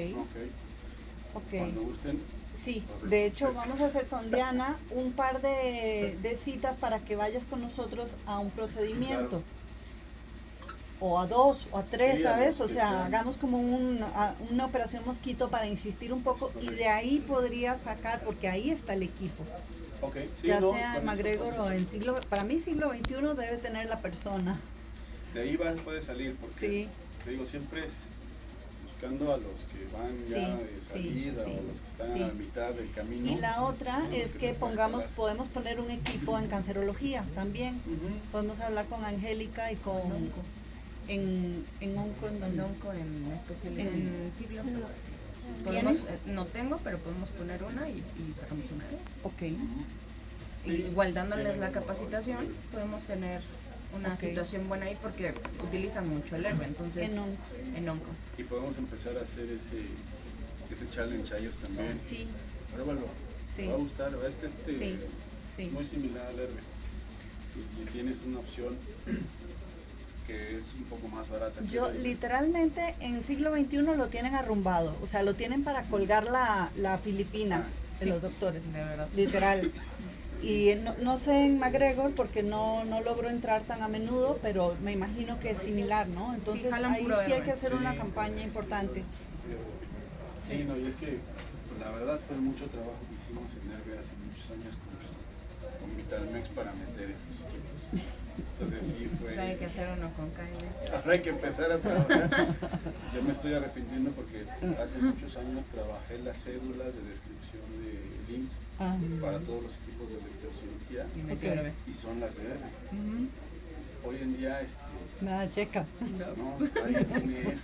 Cuando gusten, Sí, Correcto. de hecho vamos a hacer con Diana un par de citas para que vayas con nosotros a un procedimiento. O a 2 o a 3, Sí, a ¿sabes? los O que sea, sean. hagamos como una operación mosquito para insistir un poco y de ahí podría sacar, porque ahí está el equipo. Ok, sí, Ya no, sea con en McGregor esto o en para mí siglo XXI debe tener la persona. de ahí puede salir, porque Sí. te digo, siempre es buscando a los que van Sí, ya de sí, salida sí, o los que están sí. a la mitad del camino. Y la otra los es te que puedes pongamos, calar. podemos poner un equipo en cancerología también. Ujú. Podemos hablar con Angélica y con onco. en onco, En onco, en especialidad, en siglo. ¿Tienes? No tengo, pero podemos poner una y sacamos una. Ok. Y igual dándoles la capacitación, podemos tener una Ok. situación buena ahí porque utilizan mucho el herbe, entonces En onco. en onco. Y podemos empezar a hacer ese challenge a ellos también. Sí, Pruébalo. Sí. Te va a gustar, es sí, sí. muy similar al herbe. Y tienes una opción que es un poco más barata. que Yo el herbe. literalmente en siglo XXI lo tienen arrumbado, o sea, lo tienen para colgar la filipina de Sí. los doctores, De verdad. literal. Y no sé en McGregor porque no logro entrar tan a menudo, pero me imagino que es similar, ¿no? Entonces jalan ahí puro sí hay herbe. que hacer una Sí. campaña importante. Sí, no, y es que pues, la verdad fue mucho trabajo que hicimos en herbe hace muchos años con Vitalmex para meter esos equipos. Entonces sí fue... O sea, hay que hacer uno con KLS. Ahora hay que empezar a trabajar. Yo me estoy arrepintiendo porque hace muchos años trabajé las cédulas de descripción de LIMS Ah, para todos los equipos de electrocirugía Y metió Ok. herbe. y son las de herbe. Hoy en día, nada, checa. no, nadie tiene eso.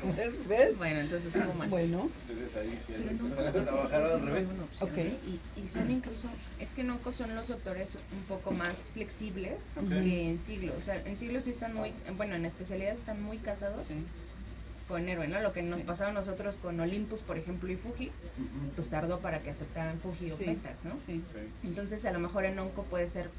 ¿Ves? Bueno, entonces estuvo mal. Bueno, Entonces ahí sí hay Pero que no, empezar a trabajar al revés. una opción, Ok. ¿eh? Y son incluso, es que en onco son los doctores un poco más flexibles Ok. que en siglo. O sea, en siglo sí están muy, bueno, en especialidad están muy casados con héroe, ¿no? Lo que nos Sí. pasaba a nosotros con Olympus, por ejemplo, y Fuji, Ujú. pues tardó para que aceptaran Fuji o sí, Pentax, ¿no? sí. Sí. Entonces a lo mejor en onco puede ser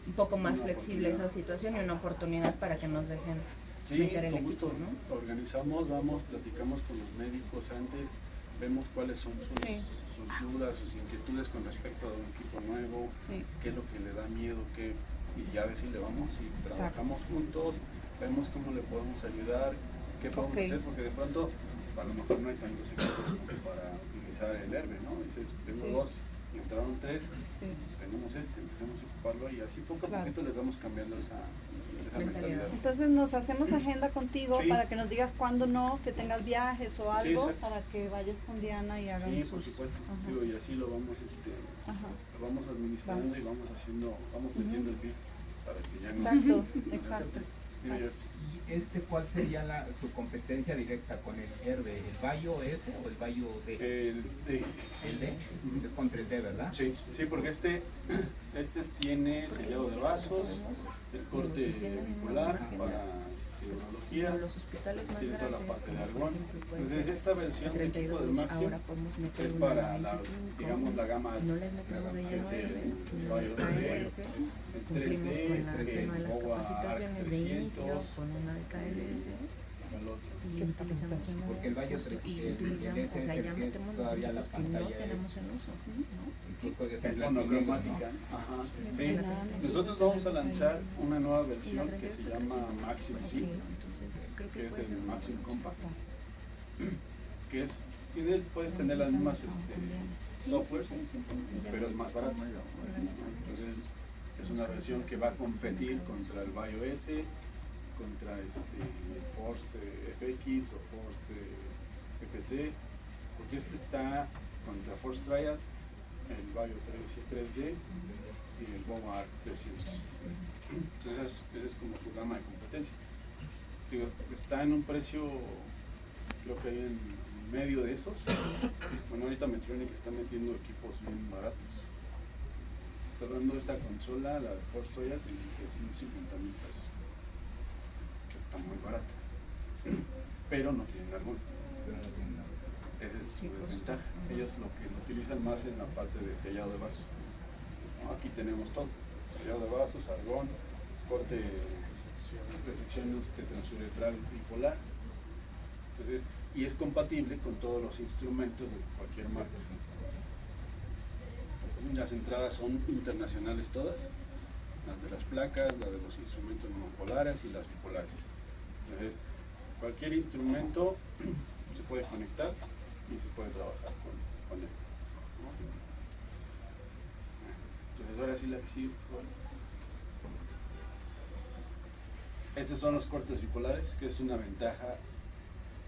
un poco más Una flexible oportunidad. esa situación y una oportunidad para que nos dejen Sí, meter el con equipo, gusto. ¿no? Organizamos, vamos, platicamos con los médicos antes, vemos cuáles son Sí. sus dudas, sus inquietudes con respecto a un equipo nuevo, Sí. qué es lo que le da miedo, y ya decirle vamos y trabajamos juntos, vemos cómo le podemos ayudar, qué podemos Ok. hacer, porque de pronto a lo mejor no hay tantos equipos como para utilizar el herbe, ¿no? Dices, tengo Sí. 2 y entraron 3, Sí. tenemos empecemos a ocuparlo y así poco a Claro. poquito les vamos cambiando esa Mentalidad. mentalidad. Entonces nos hacemos agenda contigo Sí. para que nos digas cuándo no, que tengas viajes o Sí, algo, exacto. para que vayas con Diana y hagan Sí, sus... por supuesto. Ajá. Digo, y así lo vamos, Ajá. lo vamos administrando y vamos haciendo, vamos metiendo el pie para que ya no. Exacto, no se exacto. acepte. Digo yo, ¿Y cuál sería su competencia directa con el herbe? ¿El Bayo S o el Bayo D? el D. ¿El D? Es contra el D, ¿verdad? Sí, sí, porque este tiene sellado de vasos, el corte si tienen una bipolar imagen, para tecnología, Los hospitales más tiene toda la grandes, parte de como por argón. ejemplo puede Entonces ser esta versión de equipo 32, del Maxim ahora podemos meter es una para de la, 25, digamos, la gama no les metemos de que lleno es el herbe, sino Bayo el KLS, el cumplimos 3D, con el tema de las el BOA capacitaciones de 300, inicio, con una de KLS, el otro. y ¿Qué utilizamos capacitación? Porque el Bayo justo, 3 y el utilizamos, S o es sea, el ya que es metemos los todavía la equipos que no pantalla tenemos es en uso, ¿no? incluso de Es ser blanco y negro, monocromática. ¿no? Ajá. Sí. Sí. Nosotros vamos a lanzar una nueva Y la versión 32 que se está llama creciendo. Maxim Ok, C, entonces creo que que es puede ser el una Maxim opción. Compact, que es, puedes tener las mismas Sí, software, sí, sí, y ya pero es me más dices barato. cómo lo organizamos. Entonces es una versión que va a competir contra el Bayo S, contra Force FX o Force FC, porque este está contra Force Triad, el Bayo 3D y el BOA 300. Entonces esa es como su gama de competencia. Digo, está en un precio, creo que hay en medio de esos. Bueno, ahorita Medtronic está metiendo equipos bien baratos. Está dando esta consola, la de Force Triad, en 350,000 pesos. Que está muy barata. Pero no tienen argón. Pero no tiene nada. Esa es su Sí, pues, desventaja. ujú. Ellos lo que lo utilizan más es la parte de sellado de vasos. ¿No? Aquí tenemos todo: sellado de vasos, argón, corte, resección transuretral bipolar. Entonces, y es compatible con todos los instrumentos de cualquier marca. Las entradas son internacionales todas, las de las placas, las de los instrumentos monopolares y las bipolares. Entonces, cualquier instrumento se puede conectar y se puede trabajar con él, ¿no? Entonces, ahora sí la que sí. Estos son los cortes bipolares, que es una ventaja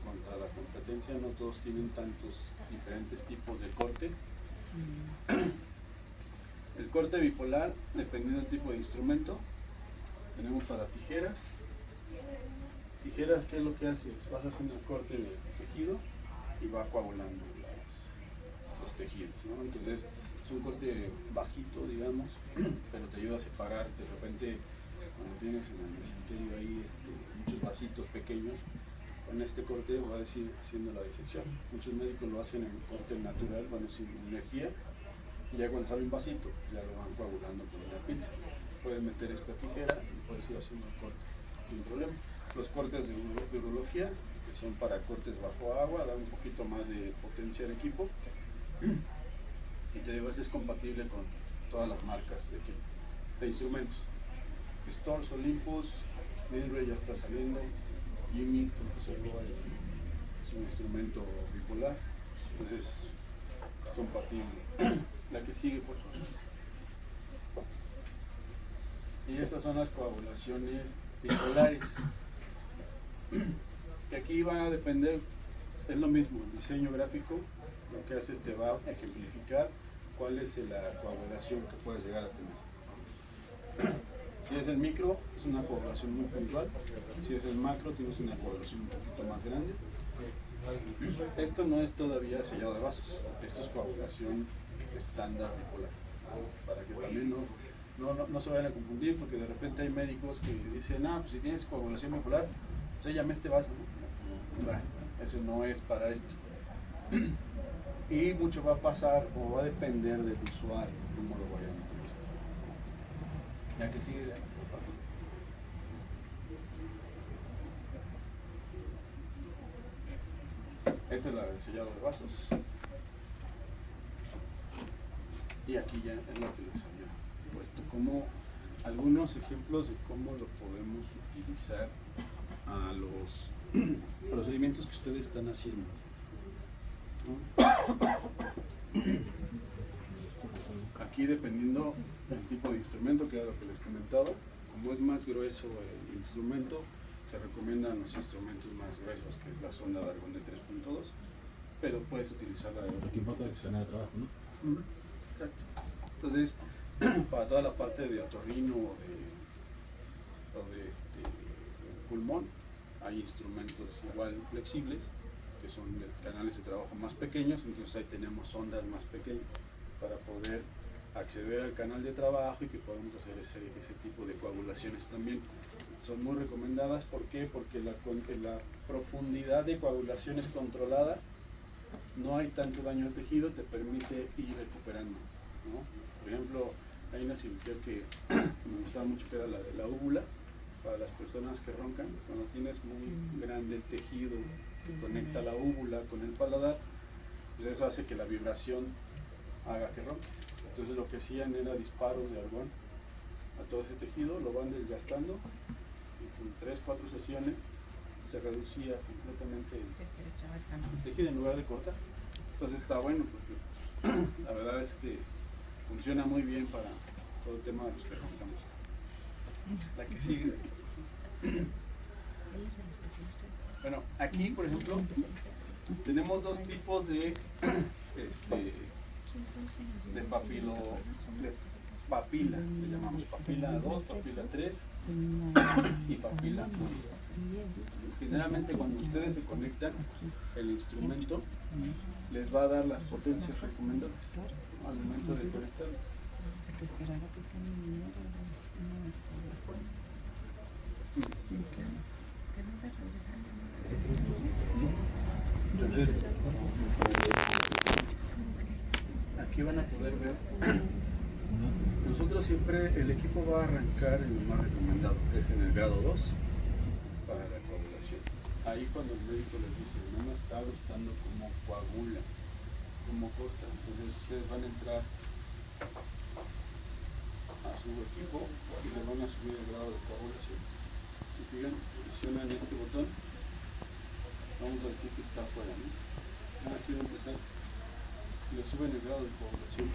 contra la competencia. No todos tienen tantos diferentes tipos de corte. El corte bipolar, dependiendo del tipo de instrumento, tenemos para tijeras. Tijeras, ¿qué es lo que hace? Vas haciendo el corte de tejido y va coagulando los tejidos, ¿no? Entonces es un corte bajito, digamos, pero te ayuda a separar. De repente, cuando tienes en el mesenterio ahí muchos vasitos pequeños, con este corte va a decir haciendo la disección. Muchos médicos lo hacen en corte natural, bueno, sin energía, y ya cuando sale un vasito, ya lo van coagulando con una pinza. Puedes meter esta tijera y puedes ir haciendo el corte sin problema. Los cortes de urología, que son para cortes bajo agua, dan un poquito más de potencia al equipo. Y te digo, este es compatible con todas las marcas de instrumentos. Storz, Olympus, Mindray ya está saliendo, Jimmy, es un instrumento bipolar, entonces es compatible. La que sigue, por favor. Y estas son las coagulaciones bipolares, que aquí van a depender, es lo mismo, el diseño gráfico lo que hace es te va a ejemplificar cuál es la coagulación que puedes llegar a tener. Si es el micro, es una coagulación muy puntual. Si es el macro, tienes una coagulación un poquito más grande. Esto no es todavía sellado de vasos, esto es coagulación estándar bipolar, para que también no se vayan a confundir, porque de repente hay médicos que dicen, pues si tienes coagulación bipolar, séllame este vaso. Bueno, eso no es para esto. Y mucho va a pasar o va a depender del usuario, cómo lo vayan a utilizar. La que sigue, por favor. Esta es la del sellado de vasos. Y aquí ya es lo que les había puesto, como algunos ejemplos de cómo lo podemos utilizar a los procedimientos que ustedes están haciendo, ¿no? Aquí, dependiendo del tipo de instrumento, que era lo que les comentaba, como es más grueso el instrumento, se recomiendan los instrumentos más gruesos, que es la sonda de argón de 3.2, pero puedes utilizarla de Lo que importa es que sea de trabajo, ¿no? Exacto. Entonces, para toda la parte de otorrino o de pulmón, hay instrumentos igual flexibles, que son de canales de trabajo más pequeños, entonces ahí tenemos sondas más pequeñas para poder acceder al canal de trabajo y que podamos hacer ese tipo de coagulaciones también. Son muy recomendadas. ¿Por qué? Porque la profundidad de coagulación es controlada, no hay tanto daño al tejido, te permite ir recuperando, ¿no? Por ejemplo, hay una cirugía que me gustaba mucho, que era la de la úvula, para las personas que roncan. Cuando tienes muy grande el tejido que conecta la úvula con el paladar, pues eso hace que la vibración haga que ronques. Entonces lo que hacían era disparos de argón a todo ese tejido, lo van desgastando y con 3-4 sesiones se reducía completamente el tejido en lugar de cortar. Entonces está bueno, porque la verdad funciona muy bien para todo el tema de los que roncamos. La que sigue. Bueno, aquí por ejemplo tenemos dos tipos de papila, le llamamos papila 2, papila 3 y papila 1. Generalmente cuando ustedes se conectan, el instrumento les va a dar las potencias recomendadas al momento de conectarlo. Entonces, aquí van a poder ver, nosotros siempre, el equipo va a arrancar en lo más recomendado, que es en el grado 2 para la coagulación. Ahí cuando el médico les dice, no me está gustando cómo coagula, cómo corta, entonces ustedes van a entrar a su equipo y le van a subir el grado de coagulación. Si fijan, presionan este botón, vamos a decir que está afuera, ¿no? Ahora quiero empezar, le suben el grado de coagulación,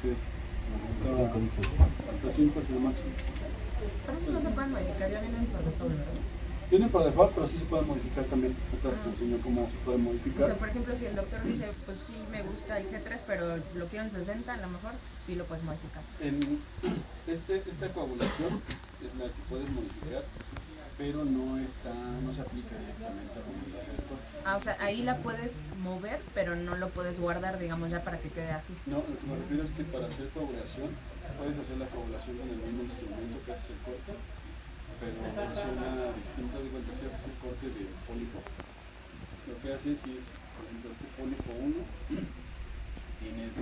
que es hasta 5 es el máximo. Pero esos no se pueden modificar, ya vienen por default, ¿verdad? Vienen por default, pero sí se pueden modificar también. Ahorita les enseño cómo se puede O modificar. sea, por ejemplo, si el doctor dice, pues sí, me gusta el G3, pero lo quiero en 60, a lo mejor sí lo puedes modificar. Esta coagulación es la que puedes modificar, pero no se aplica directamente al momento de hacer el corte. Ah, o sea, ahí la puedes mover, pero no lo puedes guardar, digamos, ya para que quede así. No, lo que me refiero es que para hacer coagulación, puedes hacer la coagulación con el mismo instrumento que haces el corte, pero funciona distinto. De cuenta, si haces el corte de pólipo, lo que haces es, por ejemplo, este pólipo 1, tienes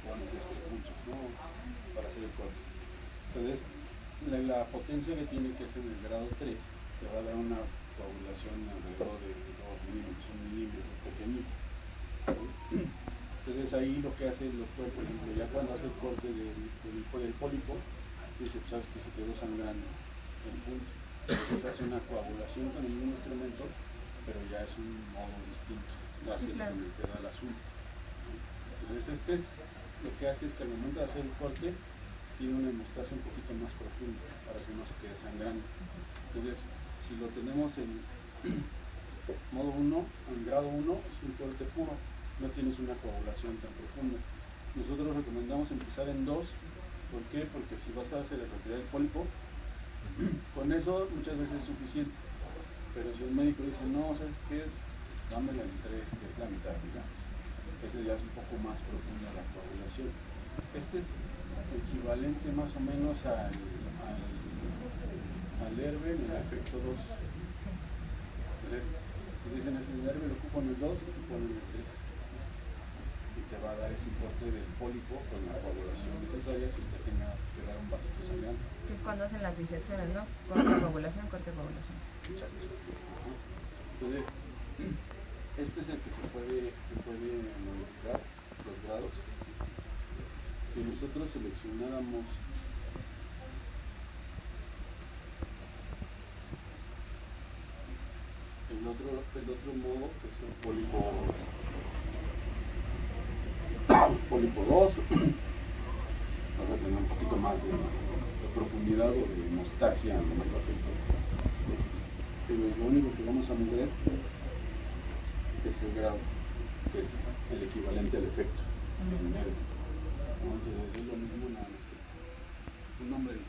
pulso, ¿no? Para hacer el corte. Entonces, la potencia que tiene, que es en el grado 3, te va a dar una coagulación alrededor de 2 milímetros, 1 milímetro pequeñito. Entonces ahí lo que hace el doctor, por ejemplo, ya cuando hace el corte del pólipo, dice, pues sabes que se quedó sangrando el punto. Entonces hace una coagulación con el mismo instrumento, pero ya es un modo distinto. Lo hace Sí, claro. con el pedal azul. Entonces lo que hace es que al momento de hacer el corte, tiene una hemostasia un poquito más profunda para que no se quede sangrando. Entonces, si lo tenemos en modo 1, en grado 1, es un corte puro, no tienes una coagulación tan profunda. Nosotros recomendamos empezar en 2, ¿por qué? Porque si vas a hacer retirar el pólipo, con eso muchas veces es suficiente. Pero si el médico dice, no, ¿sabes qué? Dámela en 3, que es la mitad, digamos. Ese ya es un poco más profunda la coagulación. Este es equivalente más o menos al ERBE en el efecto 2. Entonces, si dicen es el ERBE, lo ocupo en el 2 y ponen el 3. Y te va a dar ese corte del pólipo con la coagulación necesaria sin que tenga que dar un vasito sangrante. Que es cuando hacen las disecciones, ¿no? Corte, coagulación, corte, coagulación. Exacto. Entonces, este es el que se puede modificar los grados. Si nosotros seleccionáramos el otro modo, que es el pólipo 2, vas a tener un poquito más de profundidad o de hemostasia en el efecto. Pero lo único que vamos a mover es el grado, que es el equivalente al efecto. Entonces es lo mismo, nada más que un nombre distinto.